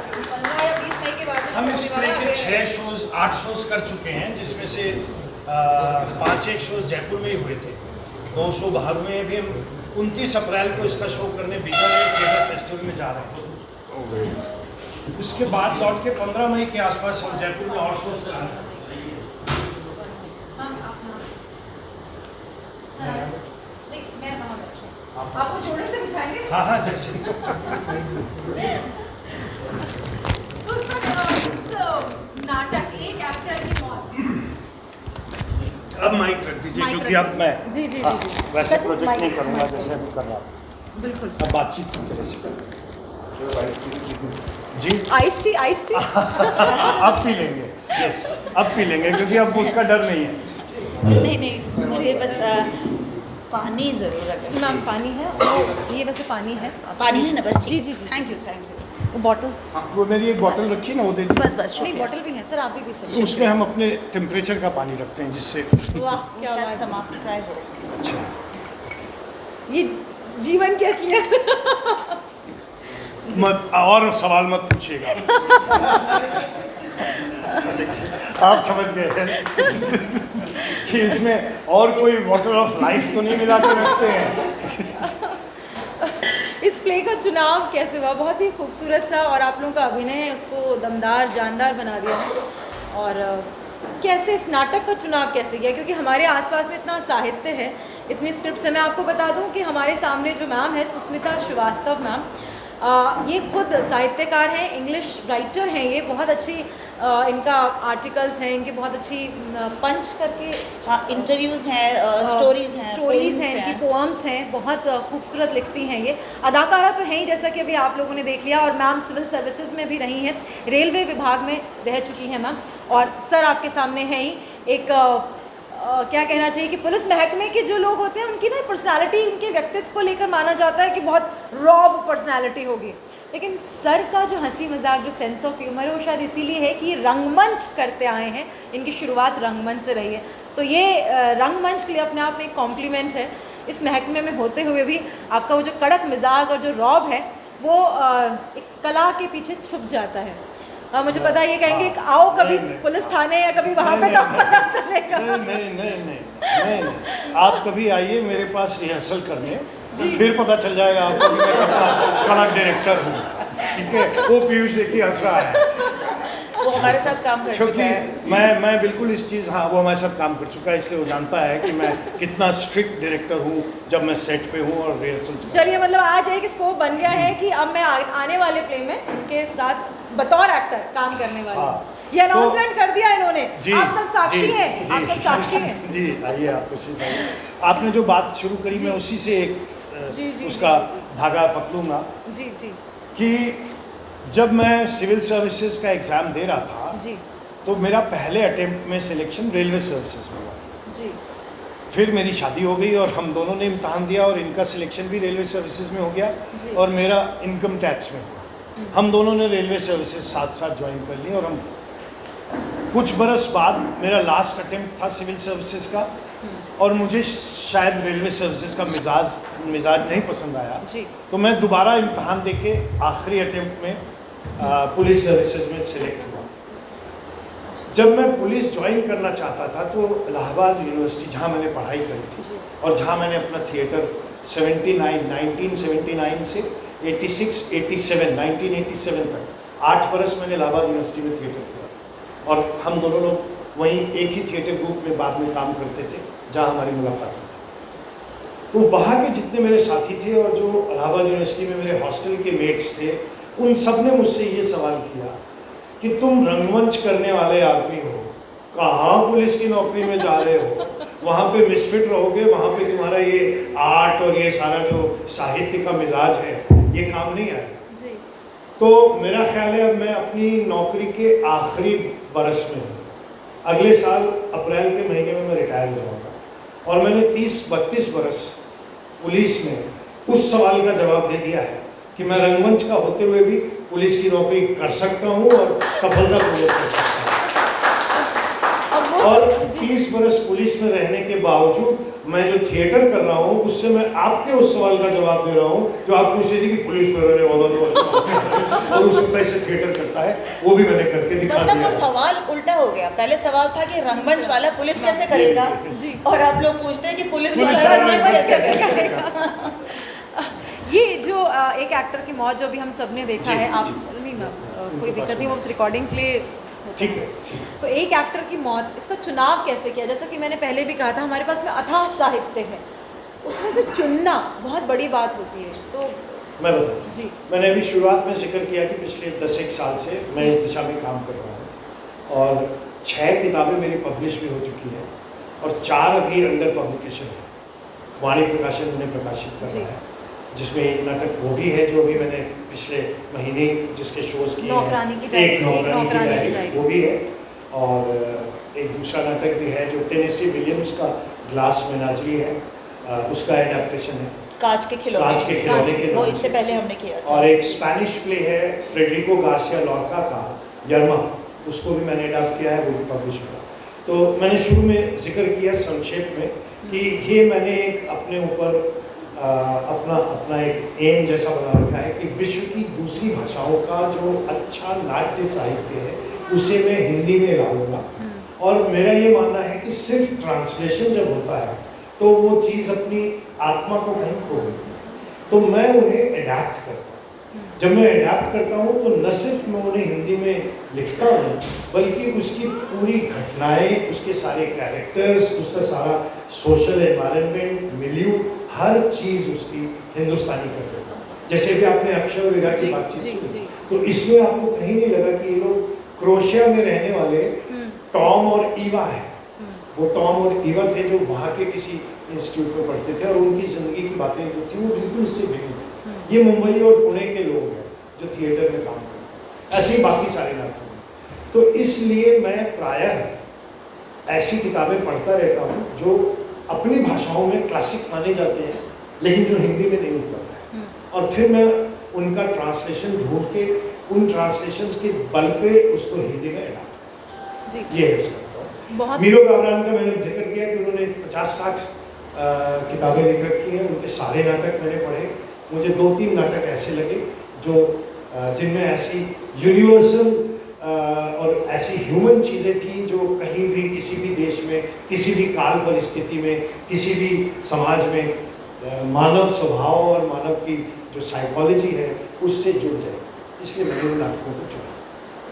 20 मई के बाद हम इस प्ले के 6 शोज 8 शोज कर चुके हैं, जिसमें से 5-1 शोज जयपुर में ही हुए थे, 2 शो बाहर हुए हैं। अभी हम 29 अप्रैल को इसका शो करने बीकानेर थिएटर फेस्टिवल में जा रहे हैं। उसके बाद लौट के 15 मई के आसपास हम जयपुर में और शोज कराएंगे। आपको जोड़े से बिठाएंगे? हाँ हाँ, जैसे तो सर, नाटक एक एक्टर की मौत। अब माइक रख दीजिए, क्योंकि अब मैं जी जी हाँ, जी वैसे सच प्रोजेक्ट माइक- नहीं करूँगा माइक- जैसे अभी कर रहा हूँ। बिल्कुल। अब बातचीत की तरह से जी। आइस टी अब पी लेंगे, यस अब पी लेंगे, क्योंकि अब उसका डर नहीं है। नहीं, मुझे बस पानी ज़रूर रखें। मैम पानी है, और ये वैसे पानी है। पानी है ना बस? जी जी जी। Thank you. वो बॉटल्स, वो मेरी एक बोतल रखी ना, वो दे दीजिए। बस नहीं बॉटल भी है सर, आप भी पी सकते उसमें हम अपने टेम्परेचर का पानी रखते हैं, जिससे हैं। वाह क्या बात है। समाप्त ट्राई हो। अच्छा। ये जीवन की असलियत। मत और सवाल मत पूछिएगा। आप समझ गए हैं कि इसमें और कोई वाटर ऑफ लाइफ तो नहीं मिला के रखते हैं। इस प्ले का चुनाव कैसे हुआ? बहुत ही खूबसूरत सा, और आप लोगों का अभिनय है उसको दमदार जानदार बना दिया। और कैसे इस नाटक का चुनाव कैसे किया? क्योंकि हमारे आसपास में इतना साहित्य है, इतनी स्क्रिप्ट्स है। मैं आपको बता दूं कि हमारे सामने जो मैम है सुस्मिता श्रीवास्तव मैम, ये खुद साहित्यकार हैं, इंग्लिश राइटर हैं, ये बहुत अच्छी इनका आर्टिकल्स हैं, इनके बहुत अच्छी पंच करके हाँ, इंटरव्यूज हैं, स्टोरीज हैं, स्टोरीज हैं, इनकी पोअम्स हैं, बहुत खूबसूरत लिखती हैं ये। अदाकारा तो है ही, जैसा कि अभी आप लोगों ने देख लिया, और मैम सिविल सर्विसेज में भी रही हैं, रेलवे विभाग में रह चुकी हैं मैम, और सर आपके सामने हैं ही। एक क्या कहना चाहिए कि पुलिस महकमे के जो लोग होते हैं उनकी ना पर्सनालिटी, उनके व्यक्तित्व को लेकर माना जाता है कि बहुत रॉ पर्सनालिटी होगी, लेकिन सर का जो हंसी मजाक, जो सेंस ऑफ ह्यूमर है, वो शायद इसीलिए है कि ये रंगमंच करते आए हैं, इनकी शुरुआत रंगमंच से रही है। तो ये रंगमंच के लिए अपने आप में एक कॉम्प्लीमेंट है। इस महकमे में होते हुए भी आपका वो जो कड़क मिजाज और जो रौब है वो एक कला के पीछे छुप जाता है। मुझे पता है ये कहेंगे कि आओ कभी पुलिस थाने या कभी वहाँ पे, तो पता चलेगा। नहीं, आप कभी आइए मेरे पास रिहर्सल करने, फिर पता चल जाएगा आपको कि मैं कितना कड़क डायरेक्टर हूँ। ठीक है, वो पीयूष देखिए हंस रहा है, वो हमारे साथ काम कर चुका है। क्योंकि मैं बिल्कुल इस चीज़, हाँ वो हमारे साथ काम कर चुका है, इसलिए वो जानता है कि मैं कितना स्ट्रिक्ट डायरेक्टर हूँ जब मैं सेट पे हूँ और रिहर्सल। चलिए, मतलब आज एक स्कोप बन गया है कि अब मैं आने वाले प्ले में इनके साथ बतौर एक्टर काम करने वाली हूँ। ये अनाउंसमेंट कर दिया इन्होंने, आप सब साक्षी हैं, आप सब साक्षी हैं। जी आइए, आप तशरीफ आइए। आपने जो बात शुरू करी, मैं उसी से एक उसका धागा पकड़ूंगा जी जी कि जब मैं सिविल सर्विसेज का एग्ज़ाम दे रहा था जी, तो मेरा पहले अटेम्प्ट में सिलेक्शन रेलवे सर्विसेज में हुआ जी। फिर मेरी शादी हो गई और हम दोनों ने इम्तहान दिया और इनका सिलेक्शन भी रेलवे सर्विसेज में हो गया और मेरा इनकम टैक्स में हुआ। हम दोनों ने रेलवे सर्विसेज साथ साथ ज्वाइन कर ली और हम कुछ बरस बाद मेरा लास्ट अटेम्प्ट था सिविल सर्विसेज का और मुझे शायद रेलवे सर्विसेज का मिजाज नहीं पसंद आया जी। तो मैं दोबारा इम्तहान देके आखिरी अटेम्प्ट में पुलिस सर्विसेज में सिलेक्ट हुआ। जब मैं पुलिस ज्वाइन करना चाहता था तो इलाहाबाद यूनिवर्सिटी, जहाँ मैंने पढ़ाई करी थी और जहाँ मैंने अपना थिएटर 1979 से 1987 तक 8 बरस मैंने इलाहाबाद यूनिवर्सिटी में थिएटर किया था और हम दोनों लोग वहीं एक ही थिएटर ग्रुप में बाद में काम करते थे जहाँ हमारी मुलाकात हुई थी। तो वहाँ के जितने मेरे साथी थे और जो इलाहाबाद यूनिवर्सिटी में मेरे हॉस्टल के मेट्स थे, उन सब ने मुझसे ये सवाल किया कि तुम रंगमंच करने वाले आदमी हो, कहाँ पुलिस की नौकरी में जा रहे हो, वहाँ पे मिसफिट रहोगे, वहाँ पे तुम्हारा ये आर्ट और ये सारा जो साहित्य का मिजाज है ये काम नहीं आएगा। तो मेरा ख्याल है अब मैं अपनी नौकरी के आखिरी बरस में हूँ, अगले साल अप्रैल के महीने में मैं रिटायर हो जाऊँगा और मैंने 30-32 बरस पुलिस में उस सवाल का जवाब दे दिया है कि मैं रंगमंच का होते हुए भी पुलिस की नौकरी कर सकता हूँ और सफलतापूर्वक कर सकता हूँ। और 30 बरस पुलिस में रहने के बावजूद मैं जो थिएटर कर रहा हूँ उससे मैं आपके उस सवाल का जवाब दे रहा हूँ जो आप पूछ रही थी कि पुलिस में रहने वाला तो और उस तरह से थिएटर करता है, वो भी मैंने करके दिखा दिया। मतलब वो सवाल उल्टा हो गया, पहले सवाल था कि रंगमंच वाला पुलिस कैसे करेगा और आप लोग पूछते हैं कि पुलिस वाला रंगमंच कैसे करेगा। ये जो एक एक्टर की मौत जो अभी हम सबने देखा है, आप नहीं मैम कोई दिक्कत नहीं, वो उस रिकॉर्डिंग के लिए ठीक है। तो एक एक्टर की मौत, इसका चुनाव कैसे किया? जैसा कि मैंने पहले भी कहा था, हमारे पास में अथाह साहित्य है, उसमें से चुनना बहुत बड़ी बात होती है। तो मैं बताता जी, मैंने अभी शुरुआत में जिक्र किया कि पिछले 10-1 साल से मैं इस दिशा में काम कर रहा हूँ और 6 किताबें मेरी पब्लिश भी हो चुकी हैं और 4 अभी अंडर पब्लिकेशन है। वाणी प्रकाशन ने प्रकाशित कर रहा है, जिसमें एक नाटक वो भी है जो अभी मैंने पिछले महीने जिसके शोज किए हैं, एक नौकरानी की जाएगी वो भी है और एक दूसरा नाटक भी है जो टेनेसी विलियम्स का ग्लास मेनाजरी है, उसका एडेप्टेशन है कांच के खिलौने के वो इससे पहले हमने किया था। और एक स्पेनिश प्ले है फ्रेडरिको गार्सिया लॉर्का का यर्मा, उसको भी मैंने एडाप्ट किया है, वो भी पब्लिश हुआ। तो मैंने शुरू में जिक्र किया संक्षेप में कि ये मैंने एक अपने ऊपर अपना एक एम जैसा बना रखा है कि विश्व की दूसरी भाषाओं का जो अच्छा नाट्य साहित्य है उसे मैं हिंदी में लाऊंगा। और मेरा ये मानना है कि सिर्फ ट्रांसलेशन जब होता है तो वो चीज़ अपनी आत्मा को कहीं खो देती है, तो मैं उन्हें एडाप्ट करता हूँ। जब मैं एडाप्ट करता हूँ तो न सिर्फ मैं उन्हें हिंदी में लिखता हूँ बल्कि उसकी पूरी घटनाएं, उसके सारे कैरेक्टर्स, उसका सारा सोशल एनवायरनमेंट, मिलियू, हर चीज़ उसकी हिंदुस्तानी कर देता हूँ। जैसे भी आपने अक्षय और वीरा की जी, बातचीत जी, सुनी, जी, तो इसमें आपको कहीं नहीं लगा कि ये लोग क्रोएशिया में रहने वाले टॉम और ईवा है। वो टॉम और ईवा थे जो वहाँ के किसी इंस्टीट्यूट में पढ़ते थे, और उनकी ज़िंदगी की बातें जो थी वो बिल्कुल इससे भिन्न थी। ये मुंबई और पुणे के लोग हैं जो थिएटर में काम करते हैं, ऐसे ही बाकी सारे नाटकों में। तो इसलिए मैं प्रायः ऐसी किताबें पढ़ता रहता हूँ जो अपनी भाषाओं में क्लासिक माने जाते हैं, लेकिन जो हिंदी में नहीं उपलब्ध है, और फिर मैं उनका ट्रांसलेशन ढूंढ के उन ट्रांसलेशंस के बल पे उसको हिंदी में अडॉप्ट जी। ये है उसका बहुत मीरो गावरान का मैंने जिक्र किया कि उन्होंने 50-60 किताबें लिख रखी हैं, उनके सारे नाटक मैंने पढ़े। मुझे 2-3 नाटक ऐसे लगे जो जिनमें ऐसी यूनिवर्सल और ऐसी ह्यूमन चीज़ें थी जो कहीं भी किसी भी देश में, किसी भी काल परिस्थिति में, किसी भी समाज में मानव स्वभाव और मानव की जो साइकोलॉजी है उससे जुड़ जाए, इसलिए मैंने उन नाटकों को चुना।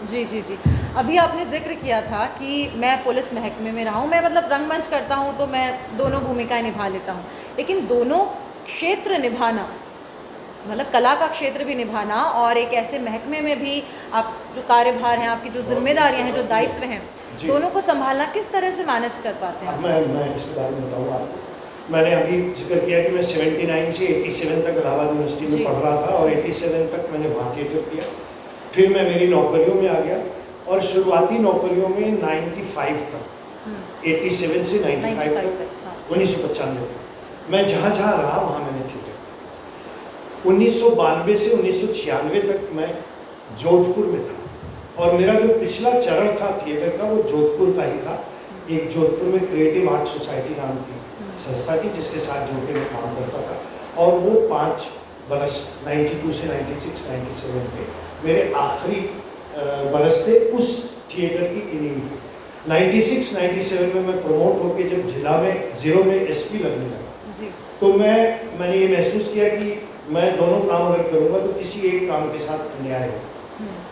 जी जी जी। अभी आपने जिक्र किया था कि मैं पुलिस महकमे में रहा हूँ, मैं मतलब रंगमंच करता हूँ तो मैं दोनों भूमिकाएं निभा लेता हूँ, लेकिन दोनों क्षेत्र निभाना, मतलब कला का क्षेत्र भी निभाना और एक ऐसे महकमे में भी आप जो कार्यभार हैं, आपकी जो जिम्मेदारियां हैं, जो दायित्व हैं, दोनों को संभालना किस तरह से मैनेज कर पाते हैं? मैं इसके बारे में बताऊँगा आपको। मैंने अभी जिक्र किया कि मैं 79 से 87 तक इलाहाबाद यूनिवर्सिटी में पढ़ रहा था, और 87 तक मैंने वहाँ थिएटर किया। फिर मैं मेरी नौकरियों में आ गया, और शुरुआती नौकरियों में 95 तक 87 से 95 तक 1995 तक मैं जहाँ जहाँ रहा वहाँ मैंने थिएटर किया। 1992 से 1996 तक मैं जोधपुर में था, और मेरा जो पिछला चरण था थिएटर का वो जोधपुर का ही था। एक जोधपुर में क्रिएटिव आर्ट सोसाइटी नाम की संस्था थी जिसके साथ जुड़ के मैं काम करता था, और वो 5 बरस 92 से 96, 97 के मेरे आखिरी बरस थे उस थिएटर की इनिंग में। 96, 97 में मैं प्रमोट होकर जब जिला में ज़ीरो में एसपी लगने लगा, तो मैंने ये महसूस किया कि मैं दोनों काम अगर करूँगा तो किसी एक काम के साथ अन्याय होगा।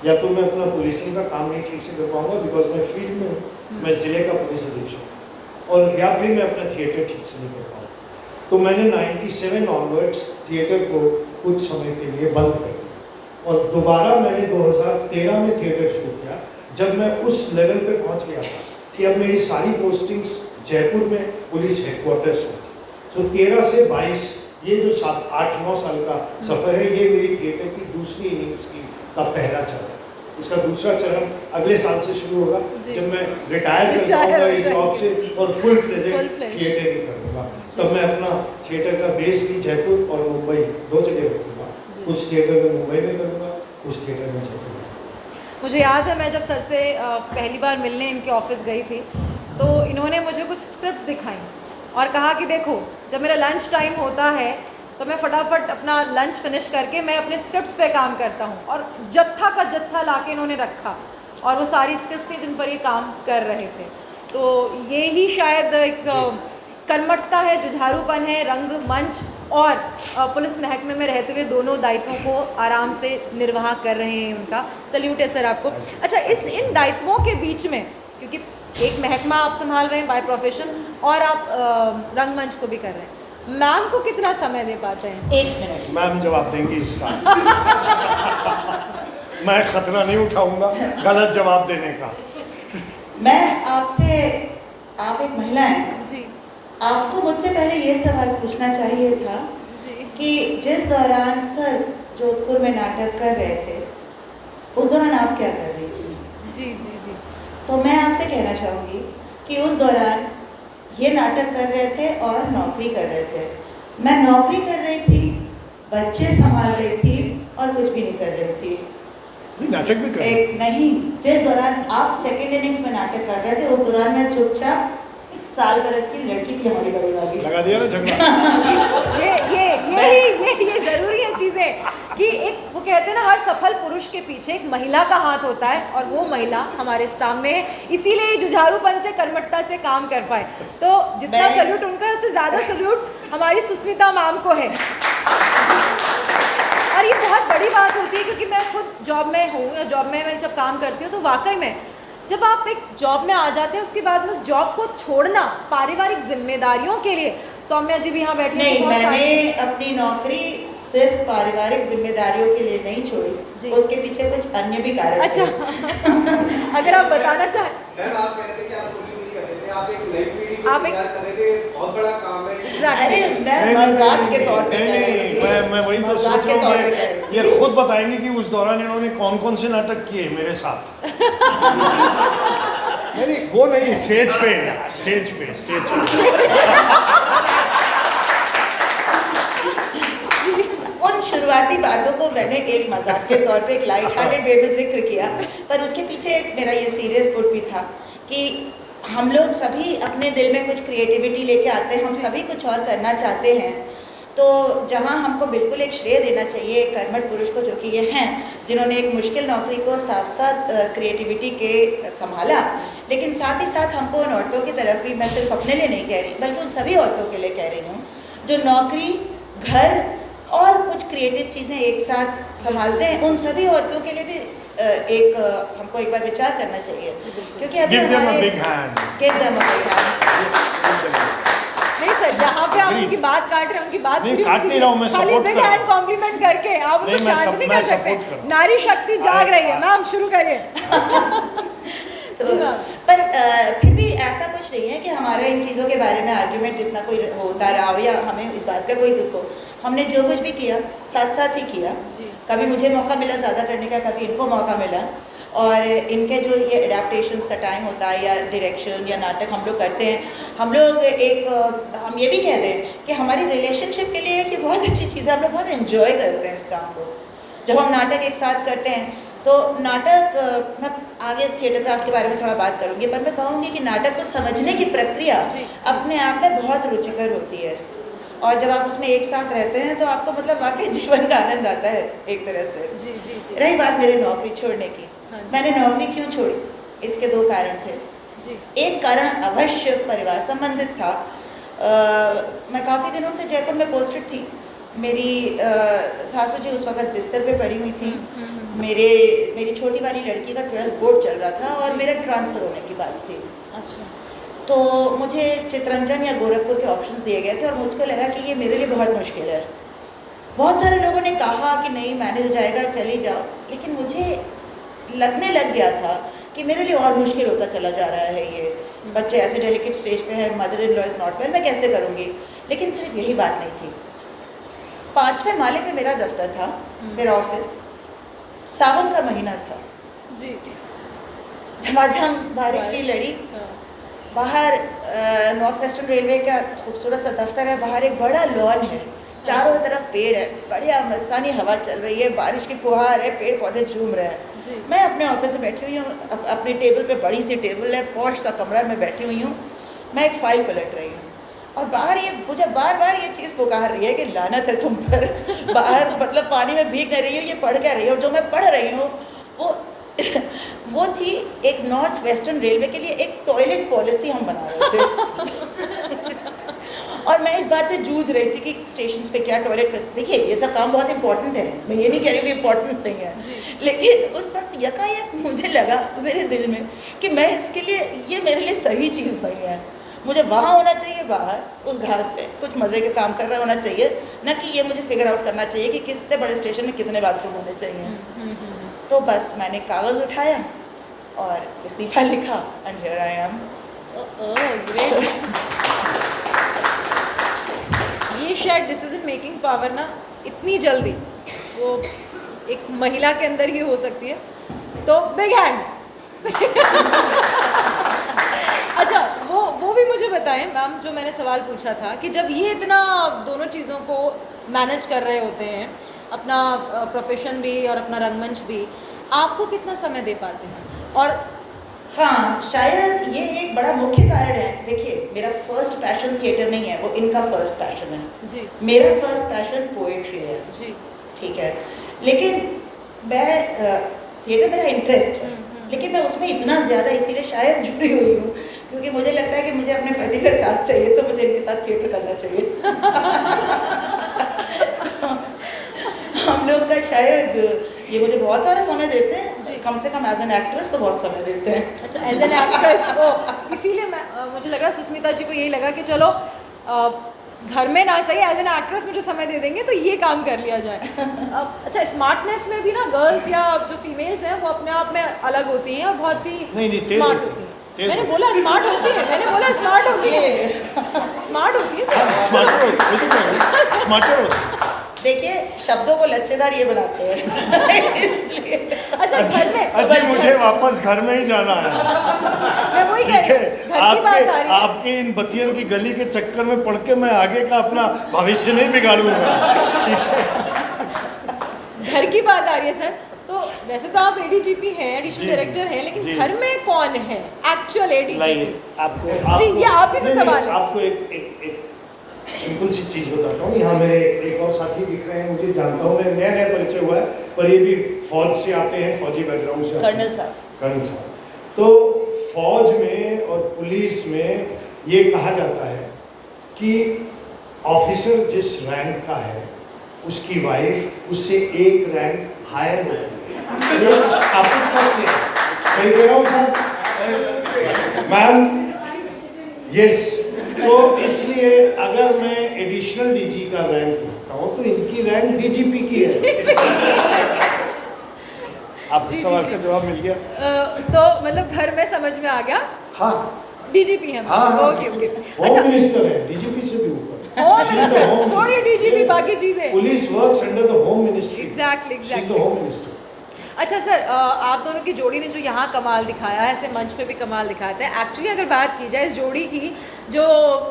या तो मैं अपना पुलिसिंग का काम नहीं ठीक से कर पाऊँगा बिकॉज मैं फील्ड में हूँ, मैं ज़िले का पुलिस अधीक्षक, और या फिर मैं अपना थिएटर ठीक से नहीं कर पाऊँगा। तो मैंने 97 ऑनवर्ड्स थिएटर को कुछ समय के लिए बंद कर दिया, और दोबारा मैंने 2013 में थिएटर शुरू किया, जब मैं उस लेवल पे पहुंच गया था कि अब मेरी सारी पोस्टिंग्स जयपुर में पुलिस हेडक्वार्टर्स में थी। तो 13 से 22 ये जो 7-8-9 साल का सफ़र है, ये मेरी थिएटर की दूसरी इनिंग्स का पहला चरण। इसका दूसरा चरण अगले साल से शुरू होगा, जब मैं रिटायर कर जाऊँगा इस जॉब से और फुल फ्लेजेड थिएटर ही करूँगा। तब मैं अपना थिएटर का बेस भी जयपुर और मुंबई 2 जगह रखूँगा। कुछ थिएटर में मुंबई में करूँगा, कुछ थिएटर में जयपुर में। मुझे याद है मैं जब सर से पहली बार मिलने इनके ऑफिस गई थी, तो इन्होंने मुझे कुछ स्क्रिप्ट्स दिखाई और कहा कि देखो, जब मेरा लंच टाइम होता है तो मैं फटाफट अपना लंच फिनिश करके मैं अपने स्क्रिप्ट्स पे काम करता हूँ। और जत्था का जत्था लाके इन्होंने रखा, और वो सारी स्क्रिप्ट्स थी जिन पर ये काम कर रहे थे। तो ये ही शायद एक कर्मठता है, जुझारूपन है, रंगमंच और पुलिस महकमे में रहते हुए दोनों दायित्वों को आराम से निर्वाह कर रहे हैं। उनका सल्यूट है सर आपको। अच्छा, इन दायित्वों के बीच में, क्योंकि एक महकमा आप संभाल रहे हैं बाय प्रोफेशन और आप रंगमंच को भी कर रहे हैं, मैम को कितना समय दे पाते हैं? 1 मिनट। मैम जवाब देंगी इसका। मैं खतरा नहीं उठाऊंगा गलत जवाब देने का। मैं आपसे, आप एक महिला हैं जी, आपको मुझसे पहले ये सवाल पूछना चाहिए था जी, कि जिस दौरान सर जोधपुर में नाटक कर रहे थे, उस दौरान आप क्या कर रही थी? जी जी जी। तो मैं आपसे कहना चाहूँगी कि उस दौरान ये नाटक कर रहे थे और नौकरी कर रहे थे। मैं नौकरी कर रही थी, बच्चे संभाल रही थी और कुछ भी नहीं कर रही थी। नाटक भी कर रहे एक नहीं, जिस दौरान आप सेकेंड इनिंग्स में नाटक कर रहे थे, उस दौरान मैं चुपचाप 1 साल बरस की लड़की थी हमारी बड़ी वाली। लगा दिया ना झगड़ा। ये जरूरी है चीजें कि एक, वो कहते हैं ना, हर सफल पुरुष के पीछे एक महिला का हाथ होता है, और वो महिला हमारे सामने है, इसीलिए जुझारूपन से, कर्मठता से काम कर पाए। तो जितना सल्यूट उनका है, उससे ज्यादा सल्यूट हमारी सुस्मिता मैम को है। और ये बहुत बड़ी बात होती है, क्योंकि मैं खुद जॉब में हूँ, या जॉब में मैं जब काम करती हूँ, तो वाकई में जब आप एक जॉब में आ जाते हैं, उसके बाद में उस जॉब को छोड़ना पारिवारिक जिम्मेदारियों के लिए सौम्या जी भी यहाँ बैठी हैं, नहीं, तो बहुत मैंने सारे- अपनी नौकरी सिर्फ पारिवारिक जिम्मेदारियों के लिए नहीं जी। छोड़ी, उसके पीछे कुछ अन्य भी कारण अच्छा थे। अगर आप बताना चाहें। मैम आप कह रहे थे कि आप कुछ नहीं कर रहे थे, आप एक नई पीढ़ी को आप एक- तैयार कर रहे थे, बहुत बड़ा काम है। Exactly. अरे मैं नहीं, मजाक के नहीं, तौर पे नहीं, कह रही नहीं, थी। मैं वही तो मजाक सोच के रहा तौर हूँ पे कह रही कि थी। ये खुद बताएंगे कि उस दौरान इन्होंने कौन कौन से नाटक किए मेरे साथ। नहीं वो नहीं, स्टेज पे उन शुरुआती बातों को मैंने एक मजाक के तौर पे एक लाइट हार्टेड वे में जिक्र किया, पर उसके पीछे एक मेरा ये सीरियस पुट भी था कि हम लोग सभी अपने दिल में कुछ क्रिएटिविटी लेके आते हैं, हम सभी कुछ और करना चाहते हैं। तो जहाँ हमको बिल्कुल एक श्रेय देना चाहिए एक कर्मठ पुरुष को, जो कि ये हैं, जिन्होंने एक मुश्किल नौकरी को साथ साथ क्रिएटिविटी के संभाला, लेकिन साथ ही साथ हमको उन औरतों की तरफ भी, मैं सिर्फ अपने लिए नहीं कह रही बल्कि उन सभी औरतों के लिए कह रही हूँ जो नौकरी, घर और कुछ क्रिएटिव चीज़ें एक साथ संभालते हैं, उन सभी औरतों के लिए भी हमको एक बार विचार करना चाहिए, क्योंकि अभी Give them a हमारे- big hand. Give them a big hand. नहीं सर, जहाँ पे आप Agreed. उनकी बात काट रहे हैं, उनकी बात नहीं, पूरी काट नहीं रहा हूँ, मैं खाली support बिग कर रहा हैंड हूँ। कॉम्प्लीमेंट करके आप उनको नहीं, मैं शांत सब- नहीं मैं कर सकते। support कर रहा हूँ। नारी शक्ति जाग रही है मैम, शुरू करिए। तो जी मैम। पर फिर भी ऐसा कुछ नहीं है कि हमारे इन चीज़ों के बारे में आर्ग्यूमेंट इतना कोई होता रहा हो या हमें इस बात का कोई दुख हो। हमने जो कुछ भी किया साथ साथ ही किया। जी। कभी मुझे मौका मिला ज़्यादा करने का, कभी इनको मौका मिला, और इनके जो ये एडेप्टेशंस का टाइम होता है या डायरेक्शन या नाटक हम लोग करते हैं, हम लोग हम ये भी कहते हैं कि हमारी रिलेशनशिप के लिए कि बहुत अच्छी चीज़ है, हम लोग बहुत एंजॉय करते हैं इस काम को। जब हम नाटक एक साथ करते हैं तो नाटक, मैं आगे थिएटर क्राफ्ट के बारे में थोड़ा बात करूँगी, पर मैं कहूँगी कि नाटक को समझने की प्रक्रिया जी। अपने आप में बहुत रुचिकर होती है, और जब आप उसमें एक साथ रहते हैं तो आपको मतलब वाकई जीवन का आनंद आता है एक तरह से। जी जी जी रही बात मेरे नौकरी छोड़ने की, हाँ जी। मैंने नौकरी क्यों छोड़ी, इसके दो कारण थे। जी एक कारण अवश्य परिवार संबंधित था। मैं काफ़ी दिनों से जयपुर में पोस्टेड थी। मेरी सासू जी उस वक्त बिस्तर पे पड़ी हुई थी। मेरी छोटी वाली लड़की का 12th बोर्ड चल रहा था और मेरा ट्रांसफ़र होने की बात थी। अच्छा। तो मुझे चितरंजन या गोरखपुर के ऑप्शंस दिए गए थे और मुझको लगा कि ये मेरे लिए बहुत मुश्किल है। बहुत सारे लोगों ने कहा कि नहीं मैनेज हो जाएगा, चली जाओ, लेकिन मुझे लगने लग गया था कि मेरे लिए और मुश्किल होता चला जा रहा है। ये बच्चे ऐसे डेलिकेट स्टेज पे हैं, mother in law is not well, मैं कैसे करूँगी। लेकिन सिर्फ यही बात नहीं थी। 5वें माले पे मेरा दफ्तर था, मेरा ऑफिस। सावन का महीना था, जी। झमाझम बारिश की लड़ी। हाँ। बाहर नॉर्थ वेस्टर्न रेलवे का खूबसूरत सा दफ्तर है, बाहर एक बड़ा लॉन है, चारों तरफ पेड़ है, बढ़िया मस्तानी हवा चल रही है, बारिश की फुहार है, पेड़ पौधे झूम रहे हैं। जी। मैं अपने ऑफिस में बैठी हुई हूँ, अपने टेबल पे बड़ी सी टेबल है, पॉश सा कमरा में बैठी हुई हूँ, मैं एक फ़ाइल पलट रही हूँ और बाहर ये मुझे बार बार ये चीज़ पुकार रही है कि लानत है तुम पर। बाहर मतलब पानी में भीग नहीं रही हूँ, ये पढ़ क्या रही हूँ, और जो मैं पढ़ रही हूँ वो थी एक नॉर्थ वेस्टर्न रेलवे के लिए एक टॉयलेट पॉलिसी हम बना रहे थे। और मैं इस बात से जूझ रही थी कि स्टेशन पे क्या टॉयलेट फैसिलिटी। देखिए ये सब काम बहुत इंपॉर्टेंट है, मैं ये नहीं कह रही हूँ इम्पॉर्टेंट नहीं है, लेकिन उस वक्त यकायक मुझे लगा मेरे दिल में कि मैं इसके लिए, ये मेरे लिए सही चीज़ नहीं है। मुझे वहाँ होना चाहिए, बाहर उस घास पे कुछ मज़े के काम कर रहा होना चाहिए, न कि ये मुझे फिगर आउट करना चाहिए कि कितने बड़े स्टेशन में कितने बाथरूम होने चाहिए। तो बस मैंने कागज़ उठाया और इस्तीफ़ा लिखा and here I am. Great. ये शायद डिसीजन मेकिंग पावर ना इतनी जल्दी वो एक महिला के अंदर ही हो सकती है, तो बिग हैंड। अच्छा, वो भी मुझे बताएं मैम, जो मैंने सवाल पूछा था कि जब ये इतना दोनों चीज़ों को मैनेज कर रहे होते हैं, अपना प्रोफेशन भी और अपना रंगमंच भी, आपको कितना समय दे पाते हैं? और हाँ, शायद ये एक बड़ा मुख्य कारण है। देखिए मेरा फर्स्ट पैशन थिएटर नहीं है, वो इनका फर्स्ट पैशन है। जी मेरा फर्स्ट पैशन पोएट्री है, जी ठीक है, लेकिन मैं थिएटर मेरा इंटरेस्ट है, लेकिन मैं उसमें इतना ज़्यादा इसीलिए शायद जुड़ी हुई हूँ क्योंकि मुझे लगता है कि मुझे अपने पति का साथ चाहिए, तो मुझे इनके साथ थिएटर करना चाहिए। हम लोग का शायद ये मुझे बहुत सारा समय देते हैं, कम से कम एज एन एक्ट्रेस तो बहुत समय देते हैं। अच्छा, एज एन एक्ट्रेस, इसीलिए मैं मुझे लगा सुस्मिता जी को यही लगा कि चलो घर में ना सही एज एन एक्ट्रेस मुझे समय दे देंगे तो ये काम कर लिया जाए। अच्छा, स्मार्टनेस में भी ना गर्ल्स या जो फीमेल्स हैं वो अपने आप में अलग होती हैं और बहुत ही नहीं, तेज स्मार्ट होती होती हैं, हैं। तेज मैंने होती बोला स्मार्ट होती है, मैंने बोला स्मार्ट होती है, स्मार्ट होती है सर। स्मार्टर होता देखिए, शब्दों को लच्छेदार ये बनाते हैं इसलिए। अच्छा, घर में अच्छा, मुझे वापस घर में ही जाना है। मैं वही कह ठीक रही है, हूँ, घर की बात आ रही है। आपके इन बतियन की गली के चक्कर में पड़ के मैं आगे का अपना भविष्य नहीं बिगाड़ूंगा। ठीक है, घर की बात आ रही है सर। तो वैसे तो आप एडीजीपी हैं, एडिशनल जी, डायरेक्टर हैं, जी। लेकिन घर में कौन है एक्चुअल एडीजीपी? नहीं, आपको जी, ये आप ही से नहीं, सवाल है। आपको एक सिंपल सी चीज़ बताता हूँ। यहाँ मेरे एक और साथी दिख रहे हैं, मुझे जानता हूँ, मैं नया नया परिचय हुआ है, पर ये भी फौज से आते हैं, फौजी बैकग्राउंड से आते हैं। कर्नल साहब। कर्नल साहब, तो फौज में और पुलिस में ये कहा जाता है कि ऑफिसर जिस रैंक का है उसकी वाइफ उससे एक रैंक हायर होती है। ये स्थापित तथ्य है। सही कह रहा हूँ सर? Ma'am, yes. तो इसलिए अगर मैं एडिशनल डीजी का रैंक रखता हूँ तो इनकी रैंक डीजीपी की है। आपको सवाल का जवाब मिल गया? तो मतलब घर में समझ में आ गया, हाँ डीजीपी हैं। हाँ, ओके ओके। होम मिनिस्टर है, डीजीपी से भी ऊपर। Home She is the home minister, छोड़िए minister. डीजीपी, बाकी चीजें। Police works under the home ministry. Exactly, She is the exactly. Home minister. अच्छा सर, आप दोनों की जोड़ी ने जो यहाँ कमाल दिखाया है, ऐसे मंच पे भी कमाल दिखाते हैं। एक्चुअली अगर बात की जाए इस जोड़ी की, जो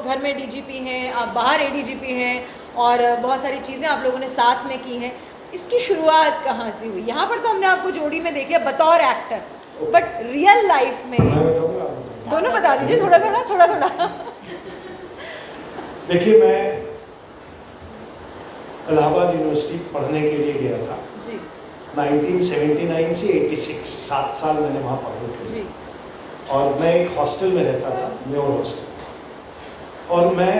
घर में डीजीपी हैं, आप बाहर एडीजीपी हैं, और बहुत सारी चीज़ें आप लोगों ने साथ में की हैं, इसकी शुरुआत कहाँ से हुई? यहाँ पर तो हमने आपको जोड़ी में देख लिया बतौर एक्टर, बट रियल लाइफ में मैं बताऊंगा, आप बताइए। दोनों बता दीजिए, थोड़ा थोड़ा। देखिए, मैं इलाहाबाद यूनिवर्सिटी पढ़ने के लिए गया था जी 1979 से 86, 7 साल मैंने वहाँ पढ़े थे। जी। और मैं एक हॉस्टल में रहता था, म्योर हॉस्टल। और मैं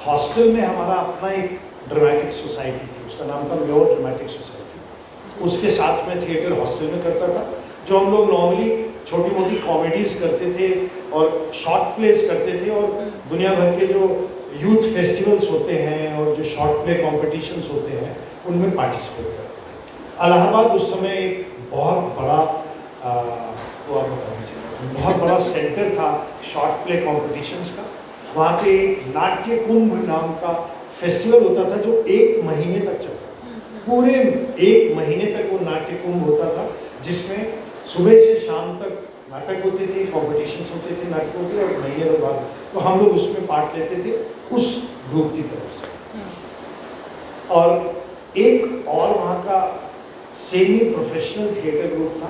हॉस्टल में हमारा अपना एक ड्रामेटिक सोसाइटी थी, उसका नाम था म्योर ड्रामेटिक सोसाइटी। उसके साथ में थिएटर हॉस्टल में करता था, जो हम लोग नॉर्मली छोटी मोटी कॉमेडीज करते थे और शॉर्ट प्लेस करते थे, और दुनिया भर के जो यूथ फेस्टिवल्स होते हैं और जो शॉर्ट प्ले कॉम्पिटिशन्स होते हैं उनमें पार्टिसिपेट करते थे। इलाहाबाद उस समय एक बहुत बड़ा वो आप बता दीजिए, बहुत बड़ा सेंटर था शॉर्ट प्ले कॉम्पिटिशन्स का। वहाँ पे एक नाट्य कुंभ नाम का फेस्टिवल होता था जो 1 महीने तक चलता था। पूरे 1 महीने तक वो नाट्य कुंभ होता था, जिसमें सुबह से शाम तक नाटक होते थे, कॉम्पिटिशन्स होते थे नाटकों के, और महीने के बाद तो हम लोग उसमें पार्ट लेते थे उस ग्रुप की तरफ से। और एक और वहाँ का सेमी प्रोफेशनल थिएटर ग्रुप था।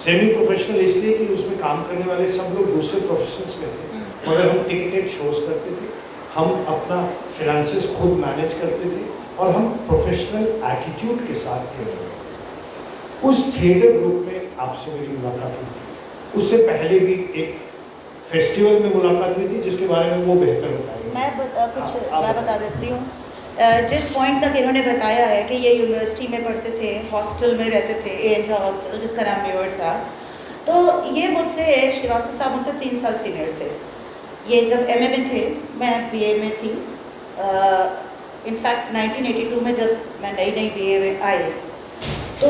सेमी प्रोफेशनल इसलिए कि उसमें काम करने वाले सब लोग दूसरे प्रोफेशंस में थे, मगर हम टिकटेड शोज करते थे, हम अपना फिनेंसेस खुद मैनेज करते थे, और हम प्रोफेशनल एटीट्यूड के साथ थिएटर करते थे। उस थिएटर ग्रुप में आपसे मेरी मुलाकात हुई थी। उससे पहले भी एक फेस्टिवल में मुलाकात हुई थी, जिसके बारे में वो बेहतर बताएंगे। मैं बता देती हूँ। जिस पॉइंट तक इन्होंने बताया है कि ये यूनिवर्सिटी में पढ़ते थे, हॉस्टल में रहते थे, एएनजा हॉस्टल जिसका नाम म्योर था, तो ये मुझसे, श्रीवास्तव साहब मुझसे 3 साल सीनियर थे। ये जब एमए में थे, मैं बीए में थी। इनफैक्ट 1982 में जब मैं नई बीए में आई, तो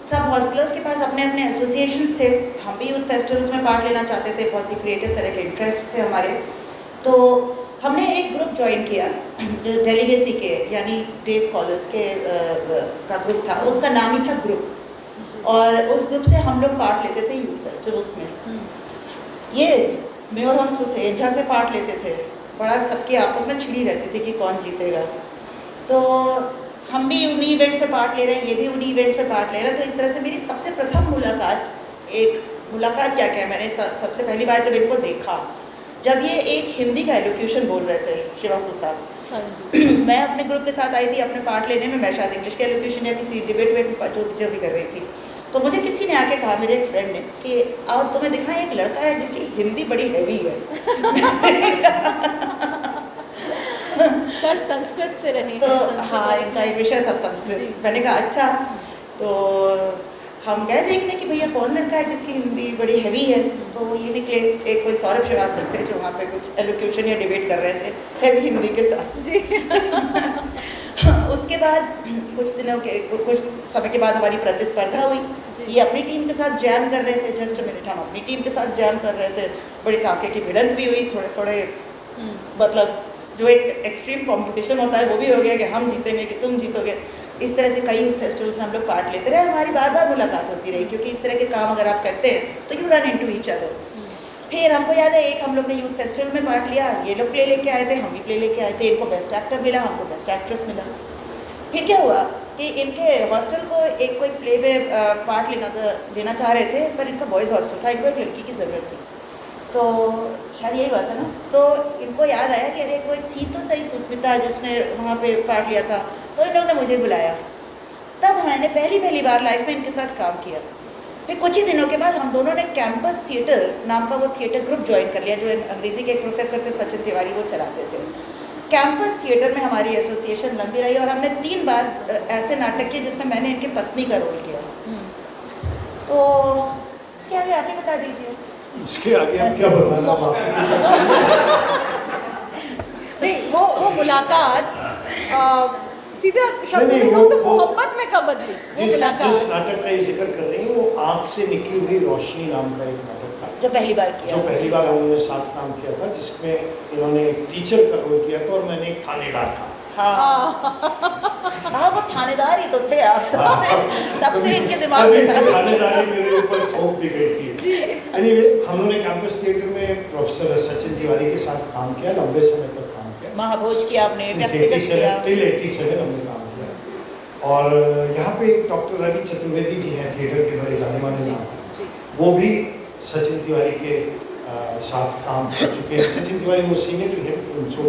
सब हॉस्टलर्स के पास अपने अपने एसोसिएशंस थे। हम भी यूथ फेस्टिवल्स में पार्ट लेना चाहते थे, बहुत ही क्रिएटिव तरह के इंटरेस्ट थे हमारे। तो हमने एक ग्रुप ज्वाइन किया जो डेलीगेसी के यानी डे स्कॉलर्स के का ग्रुप था, उसका नाम ही था ग्रुप। और उस ग्रुप से हम लोग पार्ट लेते थे यूथ फेस्टिवल्स में। ये म्योर हॉस्टल से, एंजा से पार्ट लेते थे। बड़ा सबके आपस में छिड़ी रहती थी कि कौन जीतेगा। तो हम भी उन्हीं इवेंट्स पे पार्ट ले रहे हैं, ये भी उन्हीं इवेंट्स पे पार्ट ले रहे हैं। तो इस तरह से मेरी सबसे प्रथम मुलाकात क्या क्या मैंने सबसे पहली बार जब इनको देखा, जब ये एक हिंदी का एलोक्यूशन बोल रहे थे श्रीवास्तव साहब। हाँ जी। मैं अपने ग्रुप के साथ आई थी अपने पार्ट लेने में, मैं शायद इंग्लिश के एलोक्यूशन या किसी डिबेट में जो भी कर रही थी। तो मुझे किसी ने आके कहा, मेरे एक फ्रेंड ने, कि आओ तुम्हें दिखाएं एक लड़का है जिसकी हिंदी बड़ी हैवी है। सर संस्कृत से रहे तो हैं, संस्कृत हाँ, और इसका एक विषय था संस्कृत। जी। मैंने कहा अच्छा। तो हम गए देखने कि भैया कौन लड़का है जिसकी हिंदी बड़ी हैवी है, तो ये निकले एक कोई सौरभ श्रीवास्तव थे जो वहाँ पे कुछ एलोक्यूशन या डिबेट कर रहे थे हैवी हिंदी के साथ जी। उसके बाद कुछ समय के बाद हमारी प्रतिस्पर्धा हुई, ये अपनी टीम के साथ जैम कर रहे थे, जस्ट मिनट हम अपनी टीम के साथ जैम कर रहे थे, बड़ी टाँके की भिड़ंत भी हुई, थोड़े थोड़े मतलब जो एक एक्सट्रीम कंपटीशन होता है वो भी हो गया कि हम जीतेंगे कि तुम जीतोगे। इस तरह से कई फेस्टिवल्स में हम लोग पार्ट लेते रहे, हमारी बार बार मुलाकात होती रही, क्योंकि इस तरह के काम अगर आप करते हैं तो you run into each other. फिर हमको याद है एक हम लोग ने यूथ फेस्टिवल में पार्ट लिया, ये लोग प्ले लेके आए थे, हम भी प्ले लेके आए थे, इनको बेस्ट एक्टर मिला, हमको बेस्ट एक्ट्रेस मिला। फिर क्या हुआ कि इनके हॉस्टल को एक कोई प्ले में पार्ट लेना चाह रहे थे, पर इनका बॉयज़ हॉस्टल था, इनको एक लड़की की ज़रूरत थी, तो शायद यही बात है ना, तो इनको याद आया कि अरे कोई थी तो सही सुस्मिता जिसने वहाँ पे पार्ट लिया था, तो इन लोगों ने मुझे बुलाया। तब मैंने पहली बार लाइफ में इनके साथ काम किया। फिर कुछ ही दिनों के बाद हम दोनों ने कैंपस थिएटर नाम का वो थिएटर ग्रुप ज्वाइन कर लिया, जो अंग्रेज़ी के एक प्रोफेसर थे सचिन तिवारी, वो चलाते थे। कैंपस थिएटर में हमारी एसोसिएशन लंबी रही और हमने 3 बार ऐसे नाटक किए जिसमें मैंने इनकी पत्नी का रोल किया। तो इसके आगे आप ही बता दीजिए। इसके आगे हम क्या बताना नहीं, वो मुलाकात सीधा शब्द नहीं, में कहूँ तो वो- मोहब्बत में कब बदली वो जिस मुलाकात? नाटक का ये जिक्र कर रही है वो आँख से निकली हुई रोशनी नाम का एक नाटक था, जो पहली बार किया, जो पहली बार हम लोगों ने साथ काम किया था, जिसमें इन्होंने एक टीचर का रोल किया था और मैंने एक थानेदार था। हाँ वो थानेदार ही तो थे आप, तब से इनके दिमाग तभी में से था। थानेदारी मेरे ऊपर थोप दी गई थी। एनीवे हम लोगों ने कैंपस थिएटर में प्रोफेसर सचिन तिवारी के साथ काम किया, लंबे समय तक काम किया। महाभोज किया आपने, व्यक्तिगत किया। टिल 87 हमने काम किया। और यहाँ पे एक डॉक्टर रवि चतुर्वेदी जी हैं, थिएटर के बड़े जाने माने नाम, वो भी सचिन तिवारी के साथ काम कर चुके हैं। सचिन तिवारी वो senior to him, so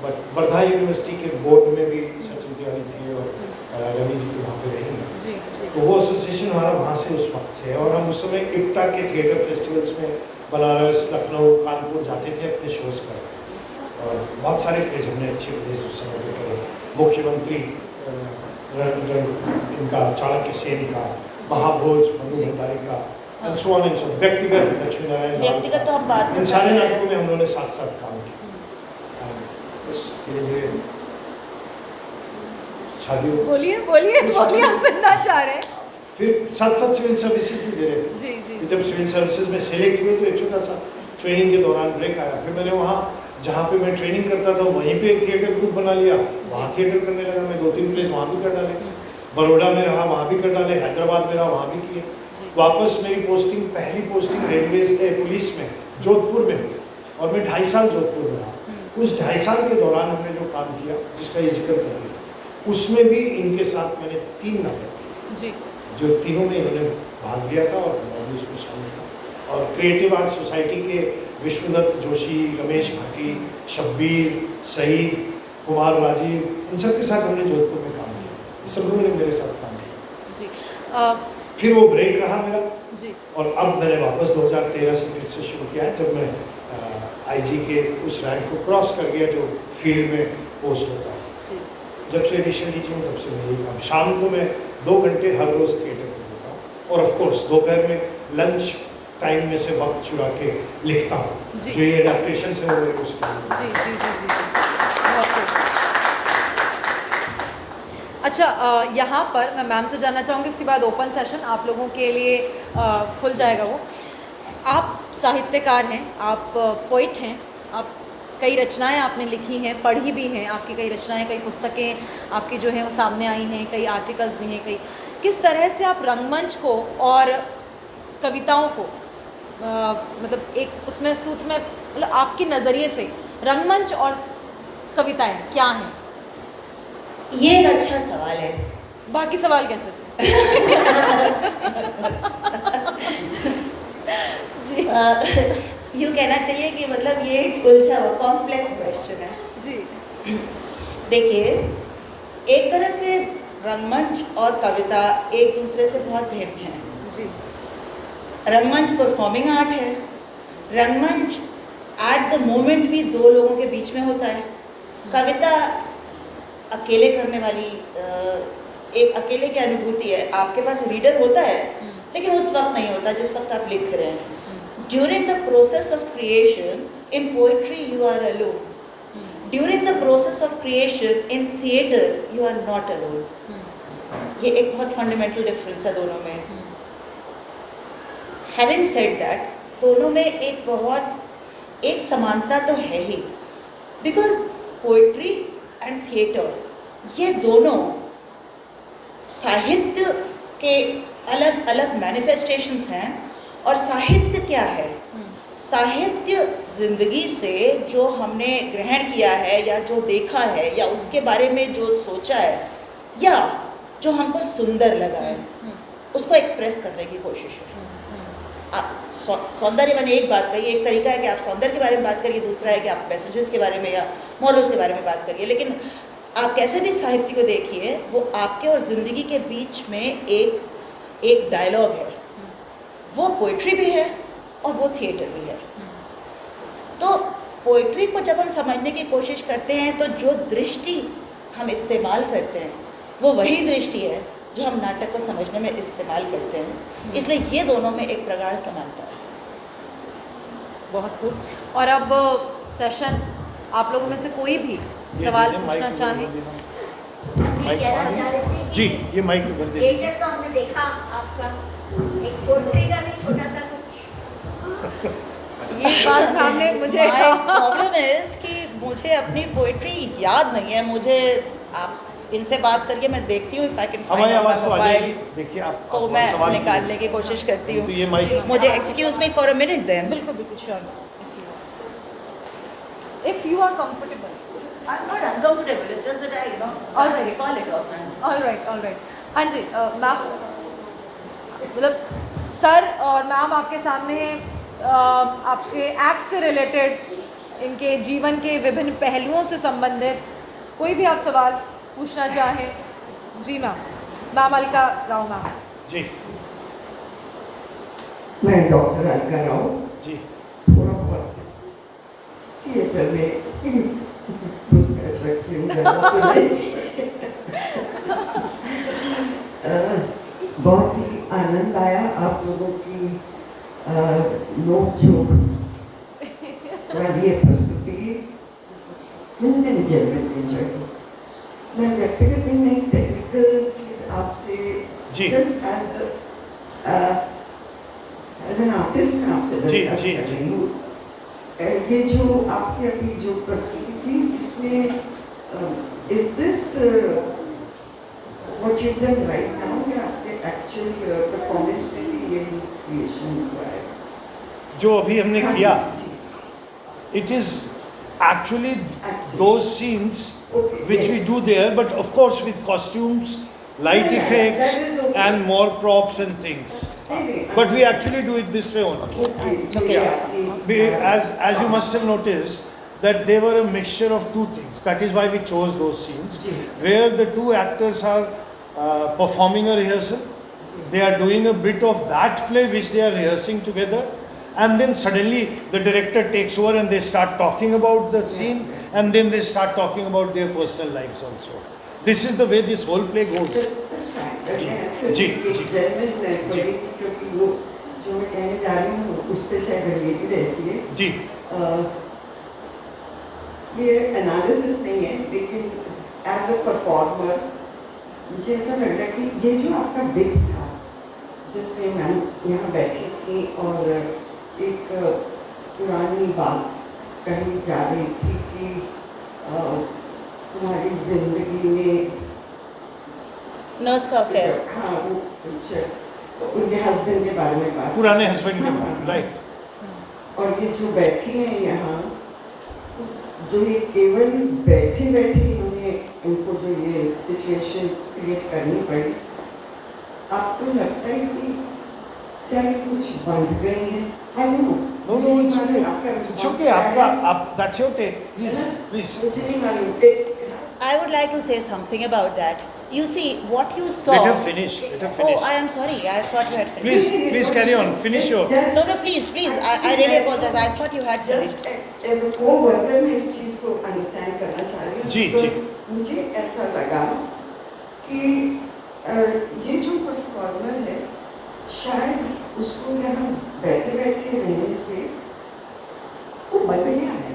but Wardha university के बोर्ड में भी सचिन तिवारी थे और रवि जी तो वहाँ पे रहे हैं। तो वो एसोसिएशन हमारा वहाँ से उस वक्त से है, और हम उस समय इप्टा के थिएटर फेस्टिवल्स में बनारस, लखनऊ, कानपुर जाते थे अपने शोज़ कर, और बहुत सारे प्लेस हमने अच्छे प्लेस उस समय पे करे। मुख्यमंत्री इनका चाणक्य सेन का, महाभोज मनु भंडारी का, and so on and so, व्यक्तिगत लक्ष्मी नारायण, व्यक्तिगत तो हम बात इन में सारे करते हैं। नाटकों में हम लोगों ने साथ साथ काम किया। बस धीरे धीरे शादी हो, बोलिए हम सुनना चाह रहे हैं। फिर साथ साथ सिविल सर्विसेज भी दे रहे थे। जी जब सिविल सर्विसेज में सेलेक्ट हुए तो एक छोटा सा ट्रेनिंग के दौरान ब्रेक आया, फिर मैंने वहाँ जहाँ पे मैं ट्रेनिंग करता था वहीं पे एक थिएटर ग्रुप बना लिया, वहाँ थिएटर करने लगा मैं, 2-3 प्लेस वहाँ भी कर डाले, बड़ौदा में रहा वहाँ भी कर डाले, हैदराबाद में रहा वहाँ भी किए। वापस मेरी पोस्टिंग, पहली पोस्टिंग रेलवे पुलिस में जोधपुर में हुई, और मैं 2.5 साल जोधपुर में रहा। उस 2.5 साल के दौरान हमने जो काम किया, जिसका ये जिक्र कर दिया, उसमें भी इनके साथ मैंने 3 नाटक किए, जो तीनों में इन्होंने भाग लिया था और मैं भी उसमें शामिल था। और क्रिएटिव आर्ट सोसाइटी के विश्वदत्त जोशी, रमेश भाटी, शब्बीर, सईद, कुमार राजीव, इन सब के साथ हमने जोधपुर में काम किया, इस सब लोगों ने मेरे साथ काम किया। फिर वो ब्रेक रहा मेरा, और अब मैंने वापस 2013 से फिर से शुरू किया है, जब मैं आईजी के उस रैंक को क्रॉस कर गया जो फील्ड में पोस्ट होता है। जब से एडिशन लीजिए तब से मैं यही काम, शाम को मैं 2 घंटे हर रोज़ थिएटर में होता हूँ, और ऑफ कोर्स दोपहर में लंच टाइम में से वक्त चुरा के लिखता हूँ, जो ये एडेप्टेशन है वो मेरे उस टाइम। अच्छा, यहाँ पर मैं मैम से जानना चाहूँगी, उसके बाद ओपन सेशन आप लोगों के लिए खुल जाएगा। वो आप साहित्यकार हैं, आप पोइट हैं, आप कई रचनाएं आपने लिखी हैं, पढ़ी भी हैं, आपकी कई रचनाएं, कई पुस्तकें आपकी जो हैं वो सामने आई हैं, कई आर्टिकल्स भी हैं, कई किस तरह से आप रंगमंच को और कविताओं को मतलब एक उसमें सूत्र में, मतलब आपके नज़रिए से रंगमंच और कविताएं क्या हैं? ये एक अच्छा सवाल है। बाकी सवाल कैसे थे? जी यूँ कहना चाहिए कि मतलब ये एक उलझा हुआ कॉम्प्लेक्स क्वेश्चन है। जी देखिए, एक तरह से रंगमंच और कविता एक दूसरे से बहुत भिन्न हैं। जी रंगमंच परफॉर्मिंग आर्ट है, रंगमंच एट द मोमेंट भी 2 लोगों के बीच में होता है। कविता अकेले करने वाली एक अकेले की अनुभूति है, आपके पास रीडर होता है लेकिन उस वक्त नहीं होता जिस वक्त आप लिख रहे हैं। During the process of creation in poetry you are alone, during the process of creation in theatre you are not alone. ये एक बहुत फंडामेंटल डिफरेंस है दोनों में। हैविंग सेड दैट, दोनों में एक समानता तो है ही, बिकॉज पोएट्री एंड थिएटर ये दोनों साहित्य के अलग अलग मैनिफेस्टेशंस हैं। और साहित्य क्या है? साहित्य जिंदगी से जो हमने ग्रहण किया है या जो देखा है या उसके बारे में जो सोचा है या जो हमको सुंदर लगा है उसको एक्सप्रेस करने की कोशिश है। सौंदर्य, मैंने एक बात कही, एक तरीका है कि आप सौंदर्य के बारे में बात करिए, दूसरा है कि आप मैसेजेस के बारे में या मॉरल्स के बारे में बात करिए। लेकिन आप कैसे भी साहित्य को देखिए, वो आपके और ज़िंदगी के बीच में एक डायलॉग है। वो पोइट्री भी है और वो थिएटर भी है। तो पोइट्री को जब हम समझने की कोशिश करते हैं तो जो दृष्टि हम इस्तेमाल करते हैं वो वही दृष्टि है जो हम नाटक को समझने में इस्तेमाल करते हैं। इसलिए ये दोनों में एक प्रगाढ़ समानता है। बहुत खूब। और अब सेशन, आप लोगों में से कोई भी सवाल पूछना चाहे? कहना चाह रहे थे जी, ये माइक उधर दे थिएटर तो हमने देखा आपका, एक पोएट्री का भी छोटा सा कुछ। ये बात हमने मुझे प्रॉब्लम इज कि मुझे अपनी पोइट्री याद नहीं है। मुझे आप इनसे बात करके मैं देखती हूँ, इफ आई कैन हमारी आवाज़ तो आ फाइंड जाएगी। देखिए आप तो मैं निकालने की कोशिश करती हूँ। तो ये माइक मुझे excuse me for a minute then. बिल्कुल बिल्कुल, sure. If you are comfortable. I am not uncomfortable, it's just that I Alright. Recall it often. Alright. हाँ जी मैम, मतलब सर और मैम आपके सामने हैं। आपके एक्ट से रिलेटेड, इनके जीवन के विभिन्न पहलुओं से संबंधित कोई भी आप सवाल पूछना चाहें? जी मैम अलका राव मैम। जी मैं डॉक्टर अलका राव। जी थोड़ा बहुत थिएटर में कुछ रखी हूँ, ज़्यादा तो नहीं। बहुत ही आनंद आया आप लोगों की नोक झोंक वाली ये प्रस्तुति। मैंने जेन्युइनली एंजॉय किया। मैं व्यक्तिगत नहीं, टेक्निकल चीज़ आपसे जी। जस्ट एज एन आर्टिस्ट मैं आपसे जी, डिस्कस जी, कर जी। रही हूँ। ये जो आपकी अभी जो प्रस्तुति थी, इसमें is this what you done right now, या आपके एक्चुअल परफॉर्मेंस में भी ये क्रिएशन हुआ है? जो अभी हमने हाँ, किया, जी, it is actually Actually. those scenes Okay, which yes. we do there, but of course with costumes, light Yeah, effects that is okay. and more props and things. नहीं, But we actually do it this way only. okay, Okay, ये yeah. आपकी- As you must have noticed that they were a mixture of two things. That is why we chose those scenes ji, where the two actors are performing a rehearsal. They are doing a bit of that play which they are rehearsing together, and then suddenly the director takes over and they start talking about the scene, and then they start talking about their personal lives also. This is the way this whole play goes. जी, जी। क्योंकि वो जो मैं कहने जा रही हूँ उससे शायद रिलेटेड है, इसलिए जी ये एनालिसिस नहीं है, लेकिन एज अ परफॉर्मर मुझे ऐसा लग रहा है कि ये जो आपका बिट था जिसमें मैं यहाँ बैठी थी और एक पुरानी बात कही जा रही थी कि तुम्हारी जिंदगी में नर्स का अफेयर। हाँ, वो कुछ उनके हस्बैंड के बारे में बात, पुराने हस्बैंड के हाँ, बारे में, हाँ। राइट। और ये जो बैठी हैं यहाँ, जो ये केवल बैठी बैठी इन्होंने इनको जो ये सिचुएशन क्रिएट करनी पड़ी, आपको लगता है कि क्या ये कुछ बंध गई हैं? I don't know. No, मुझे नहीं it's मालूम okay. आपका It's response okay. क्या आपका है। आप that's your take. Please, है ना? please. मुझे नहीं मालूम। I would like to say something about that. You see, what you saw. Let her finish. Let her Oh, finish. I am sorry. I thought you had finished. Please carry on. Finish your. Just- No, please. I really apologize. I thought you had finished. Just as a co-worker मैं इस चीज़ को understand करना चाह रही हूँ। जी, तो जी। मुझे ऐसा लगा कि ये जो परफॉर्मर है शायद उसको यहाँ बैठे बैठे रहने से वो बन गया है,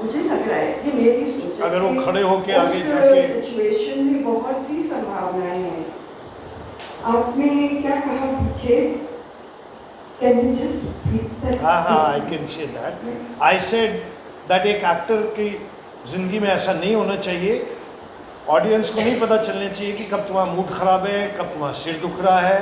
मुझे लग रहा है कि मेरी सोच है अगर वो कि खड़े होके आगे उस जाके सिचुएशन में बहुत सी संभावनाएं हैं। आपने क्या कहा पीछे? Can you just repeat that? हाँ I can say that. I said that एक एक्टर की जिंदगी में ऐसा नहीं होना चाहिए, ऑडियंस को नहीं पता चलना चाहिए कि कब तुम्हारा मूड खराब है, कब तुम्हारा सिर दुख रहा है।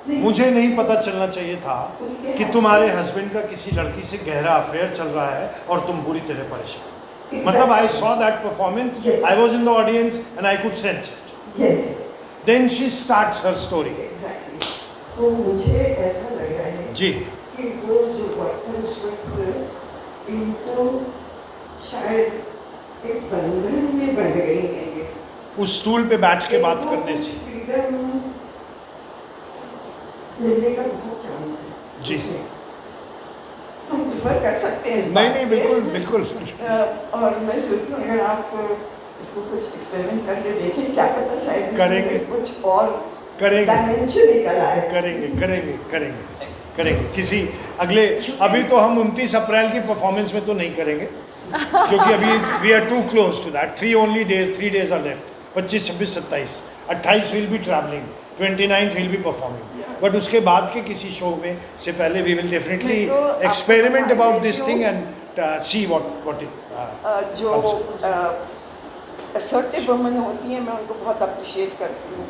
नहीं, मुझे नहीं पता चलना चाहिए था उसके कि तुम्हारे हस्बैंड का किसी लड़की से गहरा अफेयर चल रहा है और तुम बुरी तरह परेशान। Exactly. मतलब I saw that performance, Yes. I was in the audience and I could sense it. Yes, then she starts her story. exactly. तो मुझे ऐसा लग रहा है जी कि वो जो वर्कर उस वक्त इनको शायद एक बंधन में बंध गई है ये। उस स्टूल पे बैठ के बात करने से। फ्रीडम मिलने का बहुत चांस है जी। उसमें। हम डिफर कर सकते हैं इस नहीं बात नहीं पे। बिल्कुल बिल्कुल और मैं सोचती हूँ अगर आप इसको कुछ एक्सपेरिमेंट करके देखें, क्या पता शायद इसमें करेंगे। कुछ और करेंगे डायमेंशन निकल आए। करेंगे करेंगे करेंगे करेंगे किसी अगले। अभी तो हम 29 अप्रैल की परफॉर्मेंस में तो नहीं करेंगे क्योंकि अभी we are too close to that. 3 days are left. 25, 26, 27, 28 will be travelling, 29 will be performing. But उसके बाद के किसी शो में से पहले वी विल डेफिनेटली मैं तो एक्सपेरिमेंट आपको अबाउट बता दिस देती थिंग हूँ, एंड सी व्हाट इट जो असर्टिव वुमन होती हैं मैं उनको बहुत अप्रिशिएट करती हूँ,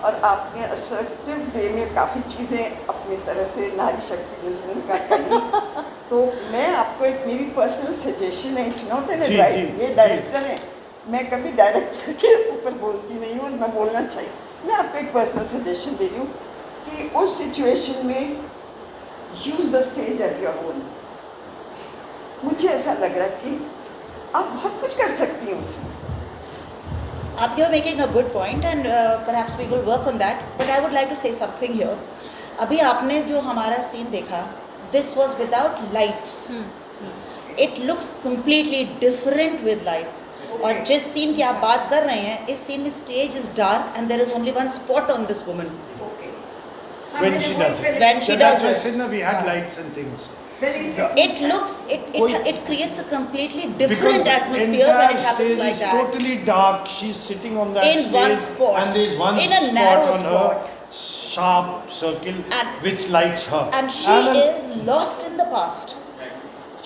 और आपने असर्टिव वे में काफ़ी चीज़ें अपनी तरह से नारी शक्ति जैसे मैंने कहा कही। तो मैं आपको एक मेरी पर्सनल सजेशन है, इट्स नॉट एन जी, एडवाइस। जी, ये जी। डायरेक्टर हैं, मैं कभी डायरेक्टर के ऊपर बोलती नहीं हूँ, ना बोलना चाहिए। मैं आपको एक पर्सनल सजेशन दे रही हूँ कि उस सिचुएशन में use the stage as your own. मुझे ऐसा लग रहा है कि आप बहुत कुछ कर सकती हैं उसमें। You're making a good point and perhaps we will work on that. But I would like to say something here. अभी आपने जो हमारा सीन देखा, this was without lights. It looks completely different with lights. और जिस scene की आप बात कर रहे हैं, इस सीन में stage is dark and there is only one spot on this woman. when she does it. When she So does that's why I it. said na, we had lights and things. It looks, it creates a completely different Because atmosphere entire when it happens stage like is that. totally dark. She's sitting on that In stage one spot. and there is one In a spot narrow on spot. her sharp circle And- which lights her. And she is lost in the past.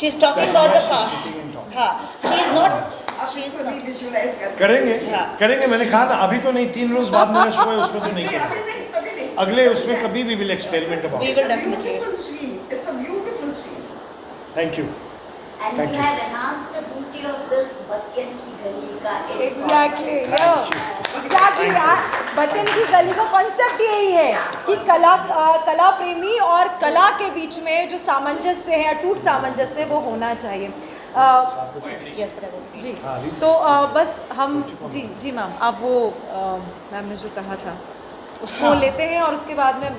She's talking That's about why the she's past. sitting and talking. हाँ, she's not. आप She's इसको not. भी visualise कर करेंगे हाँ। करेंगे मैंने कहा ना अभी तो नहीं 3 रोज बाद मेरा शो है उसमें तो नहीं नहीं, करेंगे अभी नहीं, अभी नहीं। अगले उसमें कभी भी will experiment We about will definitely. It's a beautiful scene. Thank you And Thank we you. have enhanced the beauty of this Batyan ki gali ka एक Exactly, project. yeah. Exactly. बतन की गली का कॉन्सेप्ट यही है कि कला प्रेमी और कला के बीच में जो सामंजस्य है, अटूट सामंजस्य, वो होना चाहिए। Yes, but I will. जी, हाँ, अभी- तो बस हम जी मैम, आप वो मैम ने जो कहा था उसको लेते हैं और उसके बाद में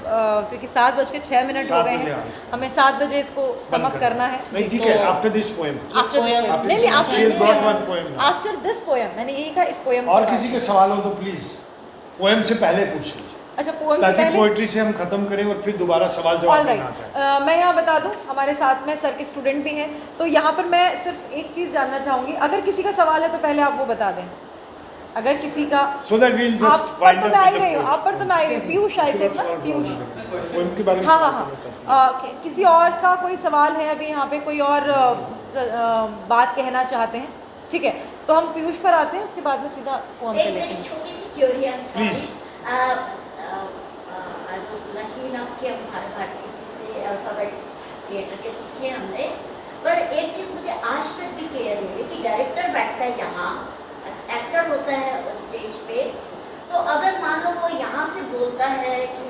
क्योंकि 7:06 हो 7 गए बजे, हैं, हाँ। हमें 7 बजे इसको समाप्त करना है। नहीं ठीक तो है after this poem after this Poem. Poem, नहीं after She has this brought one poem, poem now. After this poem, मैंने यही कहा इस पोएम और किसी के सवाल हो तो प्लीज पोएम से पहले पूछ लीजिए अच्छा पोएम से ताकि पहले पोएट्री से हम खत्म करें और फिर दोबारा सवाल जवाब में ना जाए। ऑलराइट, मैं यहाँ बता दूँ हमारे साथ में सर के स्टूडेंट भी हैं, तो यहाँ पर मैं सिर्फ एक चीज़ जानना चाहूँगी, अगर किसी का सवाल है तो पहले आप वो बता दें। अगर किसी का सो दैट वील आप जस्ट पर तो मैं आ ही रही हूँ, आप पर तो मैं आ ही रही हूँ, पीयूष आए थे ना, पीयूष। पोएम के बारे में हाँ हाँ सवाल हाँ करना चाहते हैं। किसी और का कोई सवाल है अभी यहाँ पे, कोई और बात कहना चाहते हैं? ठीक है, तो हम पीयूष पर आते हैं, उसके बाद में सीधा पोएम पे एक लेते मेरी हैं। छोटी सी क्यूरी है Please. I was lucky enough कि हम भारत भारती जी से अल्फाबेट थिएटर के सीखे हमने, पर एक चीज़ मुझे आज तक भी क्लियर नहीं हुई कि डायरेक्टर बैठता है यहाँ, एक्टर होता है स्टेज पे, तो अगर मान लो वो यहाँ से बोलता है कि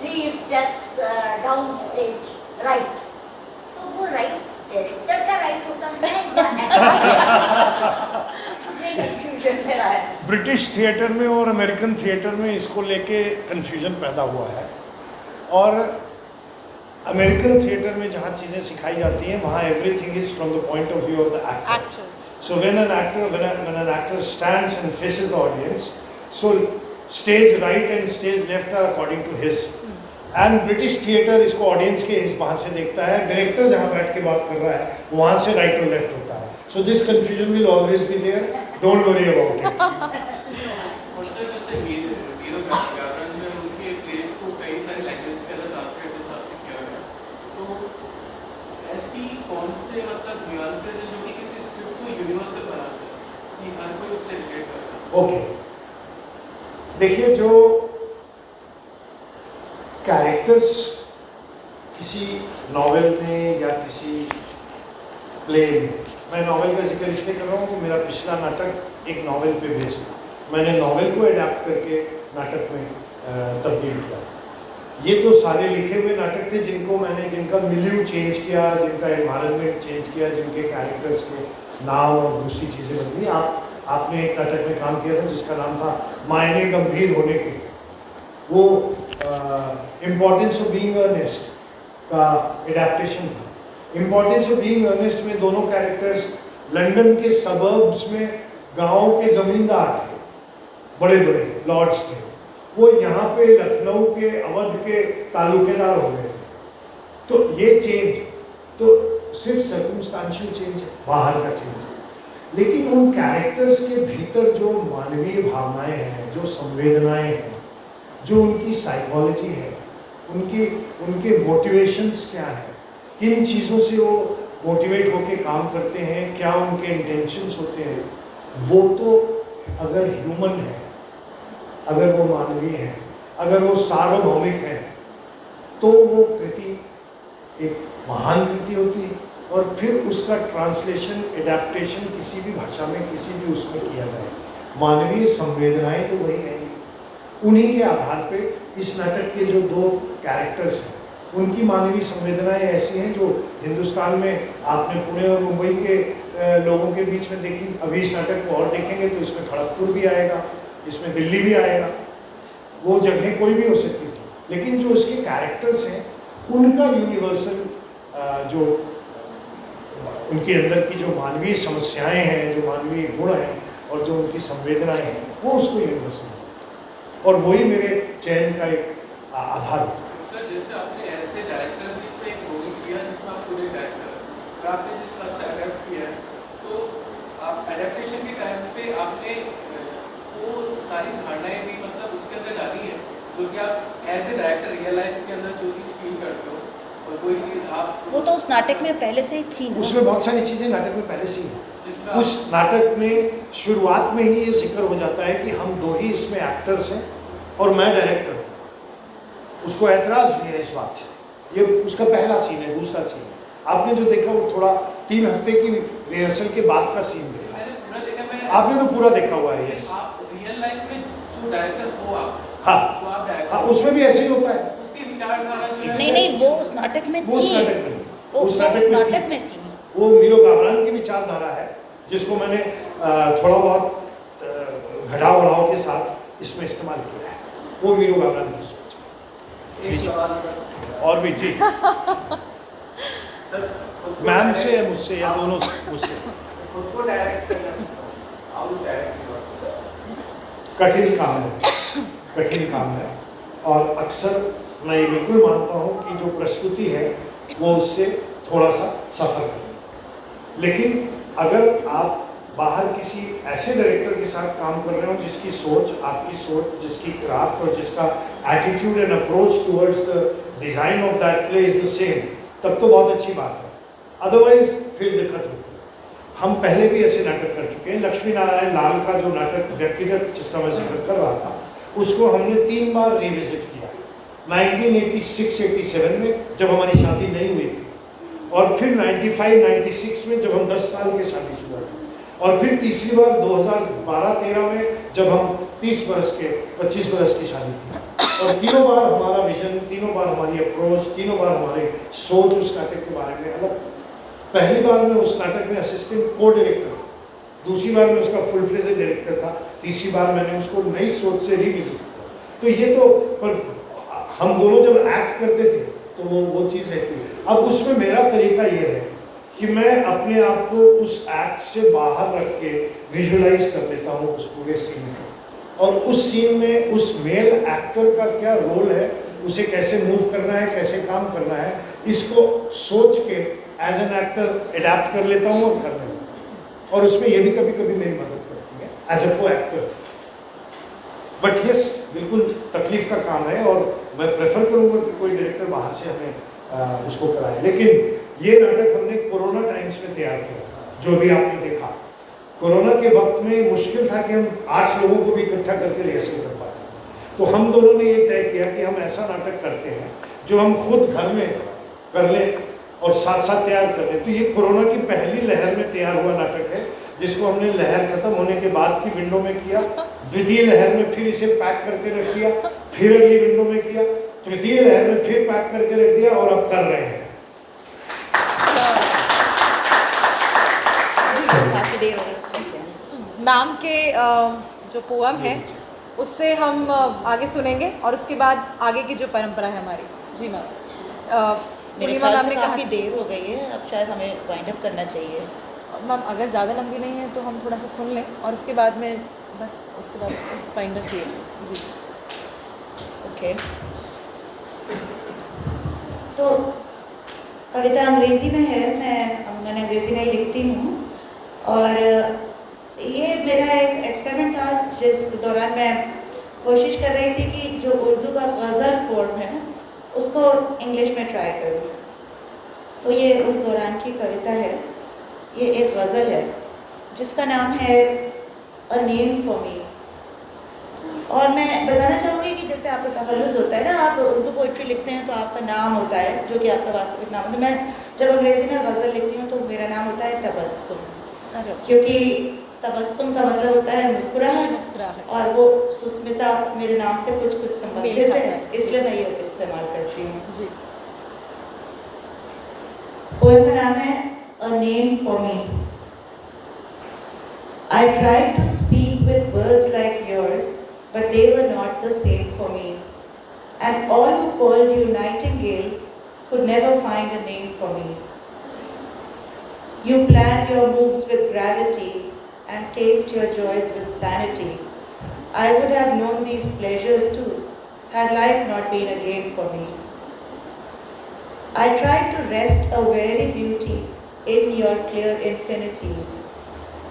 3 steps डाउन स्टेज राइट, तो वो राइट डायरेक्टर का राइट होता है या कंफ्यूजन मेरा है। ब्रिटिश थिएटर में और अमेरिकन थिएटर में इसको लेके कन्फ्यूजन पैदा हुआ है, और अमेरिकन थिएटर में जहाँ चीज़ें सिखाई जाती हैं वहाँ everything is from the point of view of the actor. So when an actor stands and faces the audience, so stage right and stage left are according to his. And British theatre इसको audience के वहाँ से देखता है, director जहाँ बैठ के बात कर रहा है वहाँ से राइट और लेफ्ट होता है. So this confusion will always be there, don't worry about it. और सर जैसे वीरो व्याकरण जो है उनके प्लेस को कई सारी लैंग्वेज के अंदर ट्रांसलेट के हिसाब से किया गया, तो ऐसी कौन से मतलब न्यूएंसेस है जो कि किसी स्क्रिप्ट को यूनिवर्सल बनाते हैं कि हर कोई उससे रिलेट करता है? ओके, देखिए जो कैरेक्टर्स किसी नॉवेल में या किसी प्ले में, मैं नॉवेल का जिक्र इसलिए कर रहा हूँ कि मेरा पिछला नाटक एक नॉवेल पे बेस्ड था. मैंने नॉवेल को एडाप्ट करके नाटक में तब्दील किया. ये तो सारे लिखे हुए नाटक थे जिनका मिल्यू चेंज किया, जिनका एनवायरनमेंट चेंज किया, जिनके कैरेक्टर्स के नाम और दूसरी चीज़ें बदली. आपने एक नाटक में काम किया था जिसका नाम था मायने गंभीर होने के. वो इम्पोर्टेंस ऑफ बीइंग अर्नेस्ट का एडेप्टेशन था. इम्पोर्टेंस ऑफ बीइंग अर्नेस्ट में दोनों कैरेक्टर्स लंदन के सबर्ब्स में गांव के ज़मींदार थे, बड़े बड़े लॉर्ड्स थे. वो यहाँ पे लखनऊ के अवध के तालुकेदार हो गए थे. तो ये चेंज तो सिर्फ सर्कमस्टांशियल चेंज है, बाहर का चेंज है. लेकिन उन कैरेक्टर्स के भीतर जो मानवीय भावनाएं हैं, जो संवेदनाएं हैं, जो उनकी साइकोलॉजी है, उनके मोटिवेशंस क्या है, किन चीज़ों से वो मोटिवेट होके काम करते हैं, क्या उनके इंटेंशंस होते हैं, वो तो अगर ह्यूमन है, अगर वो मानवीय है, अगर वो सार्वभौमिक है, तो वो कृति एक महान कृति होती है. और फिर उसका ट्रांसलेशन, एडेप्टेशन किसी भी भाषा में, किसी भी उसमें किया जाए, मानवीय संवेदनाएं तो वही रहेंगी. उन्हीं के आधार पे इस नाटक के जो दो कैरेक्टर्स हैं, उनकी मानवीय संवेदनाएं ऐसी हैं जो हिंदुस्तान में आपने पुणे और मुंबई के लोगों के बीच में देखी. अभी इस नाटक को और देखेंगे तो इसमें खड़गपुर भी आएगा, इसमें दिल्ली भी आएगा. वो जगह कोई भी हो सकती थी, लेकिन जो इसके कैरेक्टर्स हैं उनका यूनिवर्सल जो उनके अंदर की जो मानवीय समस्याएं हैं, जो मानवीय गुण हैं और जो उनकी संवेदनाएं हैं, वो उसको यूनिवर्सल है. और वही मेरे चयन का एक आधार होता है. सर जैसे आपने ऐसे डायरेक्टर भी इसमें एक रोल किया जिसमें आप पूरे डायरेक्टर, और आपने जिस हिसाब से अडेप्ट किया है, तो आप एडेप्टेशन के टाइम पे आपने वो सारी धारणाएं भी मतलब उसके अंदर डाली है जो कि आप as a director real life के अंदर जो चीज़ फील करते हो, और कोई चीज़ आप वो तो उस नाटक में पहले से ही थी ना. उसमें बहुत सारी चीज़ें नाटक में पहले से ही हैं. जिसका उस नाटक में शुरुआत में ही ये जिक्र हो जाता है कि हम दो ही इसमें एक्टर्स हैं और मैं डायरेक्टर हूँ. उसको ऐतराज़ भी है इस बात से. ये उसका पहला सीन है. दूसरा सीन आपने जो देखा वो थोड़ा 3 हफ्ते की रिहर्सल के बाद का सीन देखा. मैंने पूरा देखा. मैं आपने तो पूरा देखा हुआ है. यस, आप रियल लाइफ में जो डायरेक्टर हो, आप हाँ जो आप डायरेक्टर हाँ, उसमें भी ऐसे ही होता है. उसकी विचारधारा जो है नहीं, वो उस नाटक में वो उस थी. नाटक में वो उस नाटक में थी. वो मीरो गावरान की विचारधारा है जिसको मैंने थोड़ा बहुत घटाव बढ़ाव के साथ इसमें इस्तेमाल किया है. वो मीरो गावरान की सोच. एक सवाल सर, और भी जी, सर मैम से या मुझसे या दोनों मुझसे. खुद को डायरेक्ट करना, हाउ टू डायरेक्ट योरसेल्फ? कठिन काम है, कठिन काम है. और अक्सर मैं ये बिल्कुल मानता हूँ कि जो प्रस्तुति है वो उससे थोड़ा सा सफ़र करे. लेकिन अगर आप बाहर किसी ऐसे डायरेक्टर के साथ काम कर रहे हो जिसकी सोच, आपकी सोच, जिसकी क्राफ्ट और जिसका attitude and approach towards the design of that play is the same, तब तो बहुत अच्छी बात है. अदरवाइज फिर दिक्कत होती है. हम पहले भी ऐसे नाटक कर चुके हैं. लक्ष्मी नारायण लाल का जो नाटक व्यक्तिगत जिसका मैं जिक्र कर रहा था, उसको हमने 3 बार रिविजिट किया. 1986-87 में जब हमारी शादी नहीं हुई थी, और फिर 95-96 में जब हम 10 साल के शादीशुदा थे, और फिर तीसरी बार 2012-13 में जब हम 30 बरस के 25 बरस की शादी थी. और तीनों बार हमारा विजन, तीनों बार हमारी अप्रोच, तीनों बार हमारी सोच उस नाटक के बारे में अलग. पहली बार में उस नाटक में असिस्टेंट को डायरेक्टर, दूसरी बार में उसका फुल फ्लेजेड डायरेक्टर था, तीसरी बार मैंने उसको नई सोच से रिविजिट किया. तो ये तो पर हम दोनों जब एक्ट करते थे तो वो चीज़ रहती है. अब उसमें मेरा तरीका ये है कि मैं अपने आप को उस एक्ट से बाहर रख के विजुअलाइज कर देता हूँ उस पूरे सीन को, और उस सीन में उस मेल एक्टर का क्या रोल है, उसे कैसे मूव करना है, कैसे काम करना है, इसको सोच के एज एन एक्टर एडेप्ट कर लेता हूँ और कर लेता हूँ। और उसमें ये भी कभी कभी मेरी मदद करती है एज अ को एक्टर। बट यस, बिल्कुल तकलीफ का काम है और मैं प्रेफर करूँगा कि कोई डायरेक्टर बाहर से हमें उसको कराए। लेकिन ये नाटक हमने कोरोना टाइम्स में तैयार किया, जो भी आपने देखा। कोरोना के वक्त में मुश्किल था कि हम 8 लोगों को भी इकट्ठा करके रिहर्सल कर पाते। तो हम दोनों ने ये तय किया कि हम ऐसा नाटक करते हैं जो हम खुद घर में कर लें और साथ साथ तैयार कर लें। तो ये कोरोना की पहली लहर में तैयार हुआ नाटक है, जिसको हमने लहर खत्म होने के बाद की विंडो में किया, द्वितीय लहर में फिर इसे पैक करके रख दिया, फिर अगली विंडो में किया, तृतीय लहर में फिर पैक करके रख दिया और अब कर रहे हैं। काफी देर हो गई। मैम के जो पोएम है उससे हम आगे सुनेंगे और उसके बाद आगे की जो परंपरा है हमारी। जी मैम, मेरे पूर्णिमा ख्याल मैम से ने कहा काफी देर हो गई है, अब शायद हमें वाइंड अप करना चाहिए। मैम अगर ज़्यादा लंबी नहीं है तो हम थोड़ा सा सुन लें और उसके बाद में बस उसके बाद फाइंड अप किए। जी ओके, तो कविता अंग्रेज़ी में है, मैंने अंग्रेज़ी में ही लिखती हूँ। और ये मेरा एक एक्सपेरिमेंट था जिस दौरान मैं कोशिश कर रही थी कि जो उर्दू का गज़ल फॉर्म है उसको इंग्लिश में ट्राई करूँ। तो ये उस दौरान की कविता है। ये एक गज़ल है जिसका नाम है अ नेम फॉर मी। और मैं बताना चाहूँगी कि जैसे आपका तखल्लुस होता है ना, आप उर्दू पोइट्री लिखते हैं तो आपका नाम होता है जो कि आपका वास्तविक नाम होता है। मैं जब अंग्रेज़ी में गज़ल लिखती हूँ तो मेरा नाम होता है तबस्सुम, क्योंकि तबस्सुम का मतलब होता है मुस्कुराहट, और वो सुस्मिता मेरे नाम से कुछ कुछ संबंधित है, इसलिए मैं ये इस्तेमाल करती हूँ। जी। पोएम का नाम है a name for me. I tried to speak with words like yours, but they were not the same for me. And all who called you Nightingale could never find a name for me. You plan your moves with gravity and taste your joys with sanity. I would have known these pleasures too, had life not been a game for me. I tried to rest a weary beauty in your clear infinities.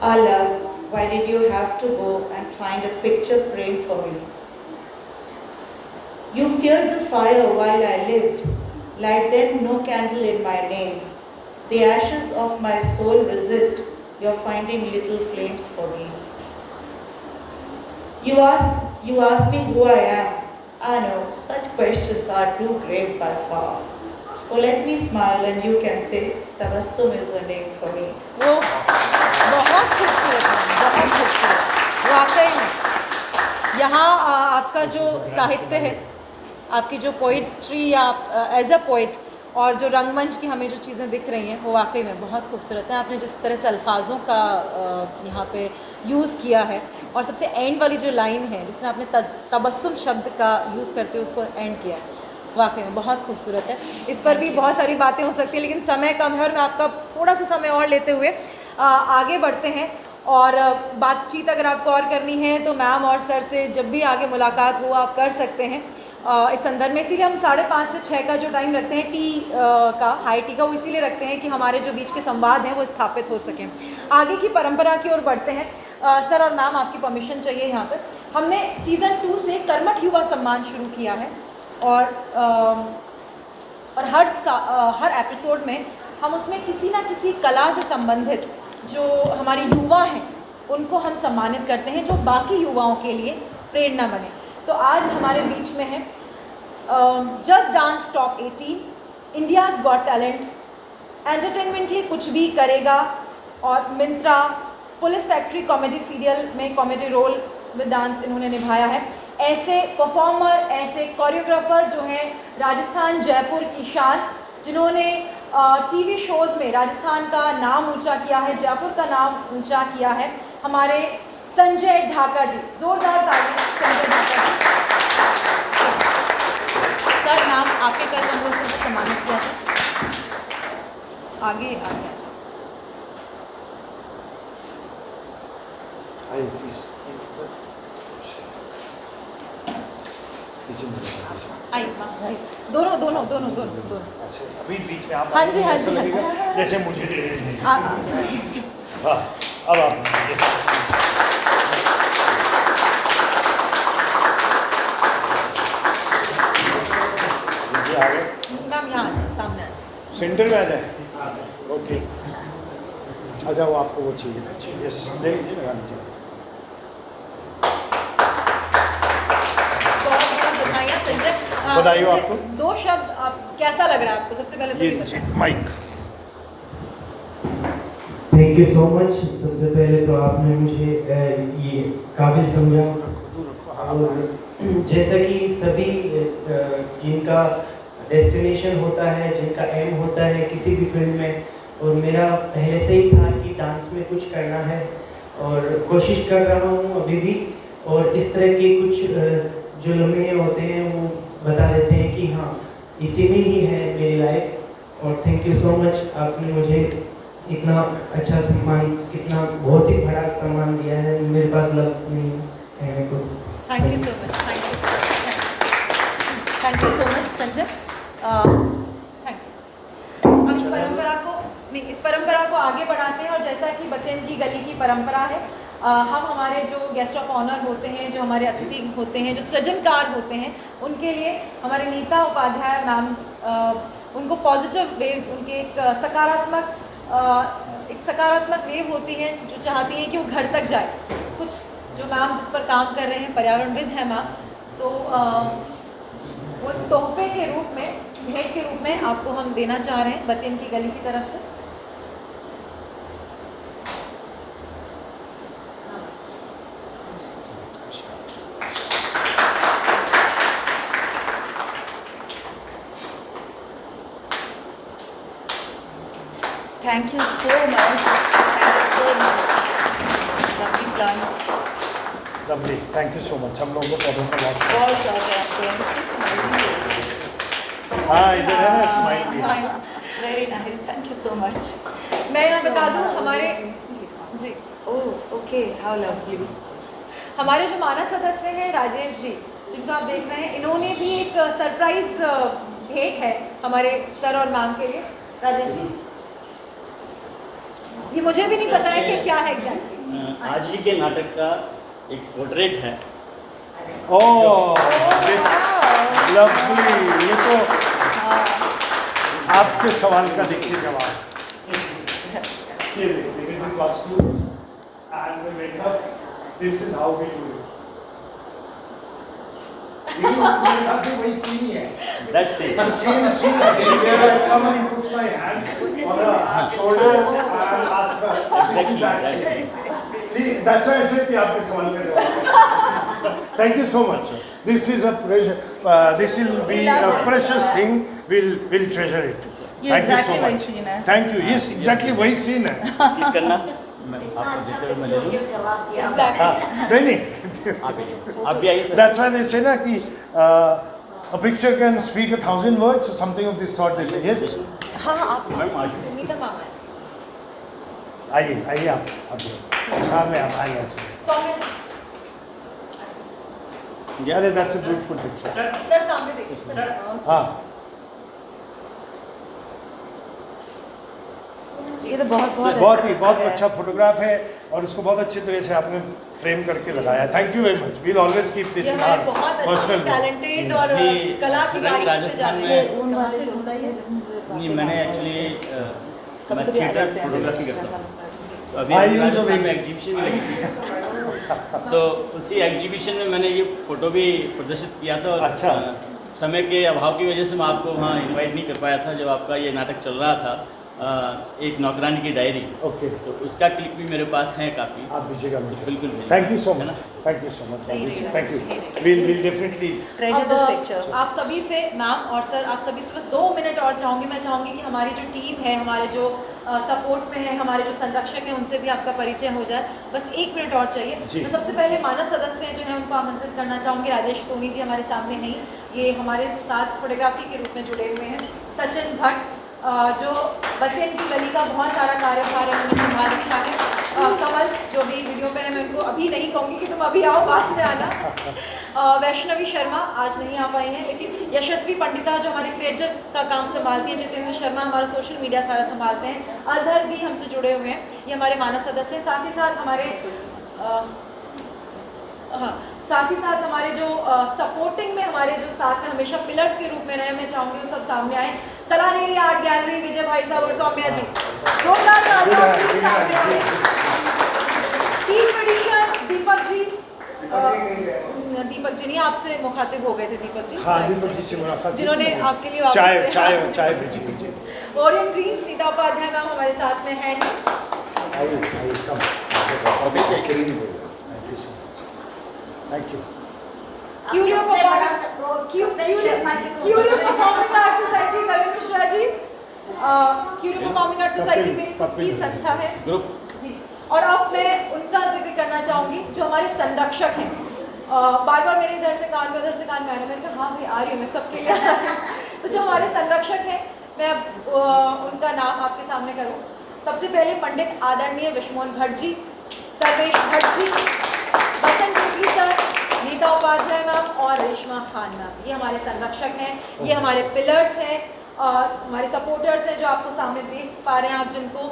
Our love, why did you have to go and find a picture frame for me? You feared the fire while I lived, light then no candle in my name. The ashes of my soul resist your finding little flames for me. You ask me who I am. I know, such questions are too grave by far. So let me smile and you can say, Tabassum is a name for me. वो बहुत खूबसूरत है, बहुत खूबसूरत वाकई में। यहाँ आपका जो साहित्य है, आपकी जो पोइट्री या एज अ पोइट और जो रंगमंच की हमें जो चीज़ें दिख रही हैं वो वाकई में बहुत खूबसूरत है। आपने जिस तरह से अल्फाजों का यहाँ पे यूज़ किया है और सबसे एंड वाली जो लाइन है जिसमें आपने तबस्सुम शब्द का यूज़ करते हुए उसको एंड किया है, वाकई में बहुत खूबसूरत है। इस पर भी बहुत सारी बातें हो सकती हैं लेकिन समय कम है और मैं आपका थोड़ा सा समय और लेते हुए आगे बढ़ते हैं। और बातचीत अगर आपको और करनी है तो मैम और सर से जब भी आगे मुलाकात हो आप कर सकते हैं इस संदर्भ में। इसीलिए हम 5:30 से 6 का जो टाइम रखते हैं टी का, हाई टी का, वो इसीलिए रखते हैं कि हमारे जो बीच के संवाद हैं वो स्थापित हो सकें। आगे की परंपरा की ओर बढ़ते हैं। सर और मैम आपकी परमिशन चाहिए यहाँ पर। हमने सीज़न 2 से कर्मठ युवा सम्मान शुरू किया है और हर एपिसोड में हम उसमें किसी ना किसी कला से संबंधित जो हमारे युवा हैं उनको हम सम्मानित करते हैं जो बाकी युवाओं के लिए प्रेरणा बने। तो आज हमारे बीच में है just dance top 18, India's Got Talent, एंटरटेनमेंटली कुछ भी करेगा और Myntra, police factory comedy serial में कॉमेडी रोल विद डांस इन्होंने निभाया है। ऐसे परफॉर्मर, ऐसे कोरियोग्राफर जो हैं राजस्थान जयपुर की शान, जिन्होंने टीवी शोज़ में राजस्थान का नाम ऊंचा किया है, जयपुर का नाम ऊंचा किया है, हमारे संजय ढाका जी। जोरदार ताली संजय ढाका जी। सर नाम आपके कर रंगों से सम्मानित किया था। आगे आगे आ जाओ। आइए प्लीज। आइए हाँ, please। दोनों दोनों दोनों दोनों दोनों। अच्छा, अभी बीच में आप हाँ जी, हाँ ऐसा जी, हाँ जी। लगेगा जैसे मुझे दे रहे हैं। हाँ। हाँ, अब आप आ गए, मैम यहाँ आ जाए, सामने आ जाए। सेंटर में आ जाए। ओके, आ जाओ, आपको वो चाहिए। यस, ले लीजिए, लगा लीजिए। बहुत बहुत बधाइयाँ संजय। बधाई हो संजय, आपको। 2 शब्द आप कैसा लग रहा है आपको? सबसे पहले तो ये ये लीजिए बताइए। Mic. Thank you so much. सबसे पहले तो आपने मुझे ये काबिल समझा, और जैसा कि सभी जिनका डेस्टिनेशन होता है, जिनका एम होता है किसी भी फील्ड में, और मेरा पहले से ही था कि डांस में कुछ करना है, और कोशिश कर रहा हूँ अभी भी। और इस तरह के कुछ जो लम्हे होते हैं वो बता देते हैं कि हाँ, इसी में ही है मेरी लाइफ। और थैंक यू सो मच, आपने मुझे इतना अच्छा सम्मान, इतना बहुत ही बड़ा सम्मान दिया है, मेरे पास लफ्ज़ नहीं कहने को। Thank you so much, thank you so much Sanjay. Thank you. हम इस परंपरा को आगे बढ़ाते हैं, और जैसा कि बतेन की गली की परंपरा है, हम हमारे जो गेस्ट ऑफ ऑनर होते हैं, जो हमारे अतिथि होते हैं, जो सृजनकार होते हैं, उनके लिए हमारे नीता उपाध्याय मैम, उनको पॉजिटिव वेव्स, उनके एक सकारात्मक वेव होती है जो चाहती है कि वो घर तक जाए। कुछ जो मैम जिस पर काम कर रहे हैं, पर्यावरणविद है मैम, तो वो तोहफे के रूप में, भेंट के रूप में आपको हम देना चाह रहे हैं बतेन की गली की तरफ से। Thank you so much. Thank you so much. Lovely plant. Lovely, thank you so much. हम लोगों को पौधों का बहुत बहुत शौक है आपको। हाँ, इधर है ना, smile. Very nice. Thank you so much. मैं यहाँ बता दूँ हमारे जी, Oh, okay. How lovely. हमारे जो मानस सदस्य हैं राजेश जी, जिनको आप देख रहे हैं, इन्होंने भी एक सरप्राइज भेंट है हमारे सर और मैम के लिए। राजेश जी, ये मुझे भी नहीं पता है कि क्या है एग्जैक्टली। आज ही के नाटक का एक पोर्ट्रेट है। ओह, दिस लवली। ये तो आपके सवाल का देखिए जवाब। costumes and the makeup, this is how we do it. लेकिन मेरे ख्याल से वही सीन ही है। That's it. The same scene as where I come and put my hands on her shoulders and ask her, this is that scene. See, that's why I said कि आपके सवाल का जवाब। Thank you so much. This is a precious, this will be a precious thing. We'll treasure it. ये exactly वही scene है। Thank you. Yes, exactly वही scene है। क्लिक करना, मैं आपको देखते हुए मैं ले लूँ। जवाब दिया। हाँ, नहीं। आप भी आइए sir. That's why they say ना कि a picture can speak 1,000 words or something of this sort. They say yes. हाँ आप मैम आज नीता मामा है। आइए आप हाँ मैं आप आइए सौम्य यार that's a beautiful picture. Sir सामने देखिए सर। हाँ ये तो बहुत बहुत अच्छा फोटोग्राफ है और उसको बहुत अच्छी तरह से आपने फ्रेम करके लगाया। Thank you very much. We'll always keep this ये इन हमारे आवर बहुत अच्छे पर्सनल टैलेंटेड और ये कला की बारीकी से राजस्थान जाने में- कहाँ से ढूंढा ये? नहीं, मैंने एक्चुअली मैं थिएटर फोटोग्राफी करता हूँ, तो अभी I use राजस्थान a में एग्जीबिशन भी लगी थी, तो उसी एग्जीबिशन में मैंने ये फोटो भी प्रदर्शित किया था। और अच्छा। समय के अभाव की वजह से मैं आपको वहाँ इनवाइट नहीं कर पाया था जब आपका ये नाटक चल रहा था, एक नौकरानी की डायरी। ओके तो उसका क्लिप भी मेरे पास है काफ़ी। आप दीजिएगा मुझे। बिल्कुल भेजिए। थैंक यू सो है ना? Much. Thank you so much. Thank you. We'll definitely अब आप सभी से मैम और सर, आप सभी से बस 2 मिनट और चाहूँगी। मैं चाहूँगी कि हमारी जो टीम है, हमारे जो सपोर्ट में है, हमारे जो संरक्षक हैं, उनसे भी आपका परिचय हो जाए। बस 1 मिनट और चाहिए। जी। मैं सबसे पहले मानस सदस्य जो हैं उनको आमंत्रित करना चाहूँगी। राजेश सोनी जी हमारे सामने हैं, ये हमारे साथ फोटोग्राफी के रूप में जुड़े हुए हैं। सचिन भट्ट जो बतेन की गली का बहुत सारा कार्यभार है उन्होंने संभाल रखा है। कमल जो भी वीडियो पर है, मैं उनको अभी तुम अभी आओ, बाद में आना। वैष्णवी शर्मा आज नहीं आ पाई हैं, लेकिन यशस्वी पंडिता जो हमारे क्रिएटर्स का काम संभालती हैं, जितेंद्र शर्मा हमारा सोशल मीडिया सारा संभालते हैं, अजहर भी हमसे जुड़े हुए हैं, ये हमारे मानस सदस्य हैं। साथ ही साथ हमारे जो सपोर्टिंग में हमारे जो साथ में हमेशा पिलर्स के रूप में रहे, मैं चाहूँगी वो सब सामने आए। कलानेरी आर्ट गैलरी विजय भाई साहब और सौम्या जी, जोरदार तालियां सामने आए। टीम एडिशन दीपक जी, दीपक जी नहीं, आपसे मुखातिब हो गए थे दीपक जी। हाँ, दीपक जी से मुलाकात, जिन्होंने आपके लिए वापस चाय भेजी। Orion Green Neeta Upadhyay ma'am हमारे साथ में है। Thank you. Curio performing art society Kavi Mishra ji, Curio performing art society मेरी खुद की संस्था है जी। और अब मैं उनका जिक्र करना चाहूँगी जो हमारे संरक्षक हैं। बार बार मेरे इधर से कान में उधर से कान में आने, मैंने कहा हाँ भाई आ रही हूँ मैं सबके लिए। तो जो हमारे संरक्षक हैं, मैं उनका नाम आपके सामने करूँ। सबसे पहले पंडित आदरणीय विश्वमोहन भट्ट जी, सर्वेश भट्ट जी, बसंत जेटली सर, नीता उपाध्याय मैम और रेशमा खान मैम, ये हमारे संरक्षक हैं, ये हमारे पिलर्स हैं, हमारे सपोर्टर्स हैं जो आपको सामने देख पा रहे हैं आप जिनको,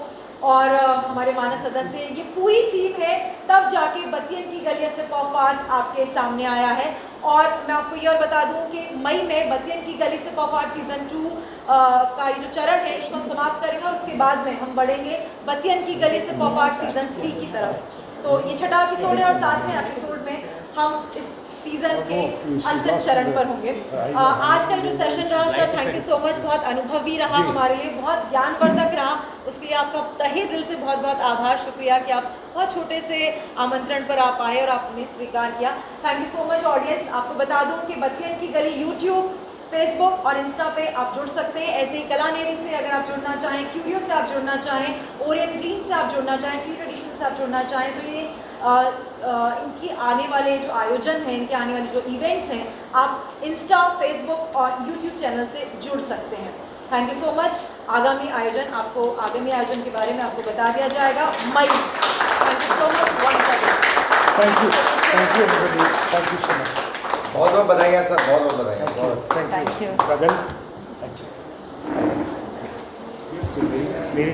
और हमारे मानस सदस्य, ये पूरी टीम है, तब जाके बतियन की गली से पॉफाज आपके सामने आया है। और मैं आपको ये और बता दूं कि मई में बतियन की गली से पॉफाज सीजन 2 का ये जो चरण है इसको समाप्त करेंगे, और उसके बाद में हम बढ़ेंगे बतियन की गली से पॉफाज सीजन 3 की तरफ। तो ये छठा एपिसोड है और 7वें एपिसोड में हम इस सीजन के अंतिम चरण पर होंगे। आज का जो सेशन रहा sir, thank you so much, बहुत अनुभवी रहा हमारे लिए, बहुत ज्ञानवर्धक रहा, उसके लिए आपका तहे दिल से बहुत बहुत आभार, शुक्रिया कि आप बहुत छोटे से आमंत्रण पर आप आए और आपने स्वीकार किया। Thank you so much audience. आपको बता दूं कि बतियन की गली यूट्यूब, फेसबुक और इंस्टा पे आप जुड़ सकते हैं। ऐसे ही कलानेरी से अगर आप जुड़ना चाहें, क्यूरियो से आप जुड़ना चाहें, ओरियन ग्रीन से आप जुड़ना चाहें, टी ट्रेडिशन से आप जुड़ना चाहें, तो ये इनकी आने वाले जो आयोजन हैं, इनके आने वाले जो इवेंट्स हैं, आप इंस्टा, फेसबुक और यूट्यूब चैनल से जुड़ सकते हैं। Thank you so much. आगामी आयोजन के बारे में आपको बता दिया जाएगा मई। Thank you so much. Thank you so much. बहुत बहुत बधाई सर, बहुत बहुत बधाई। Thank you. Gagan, thank you. मेरी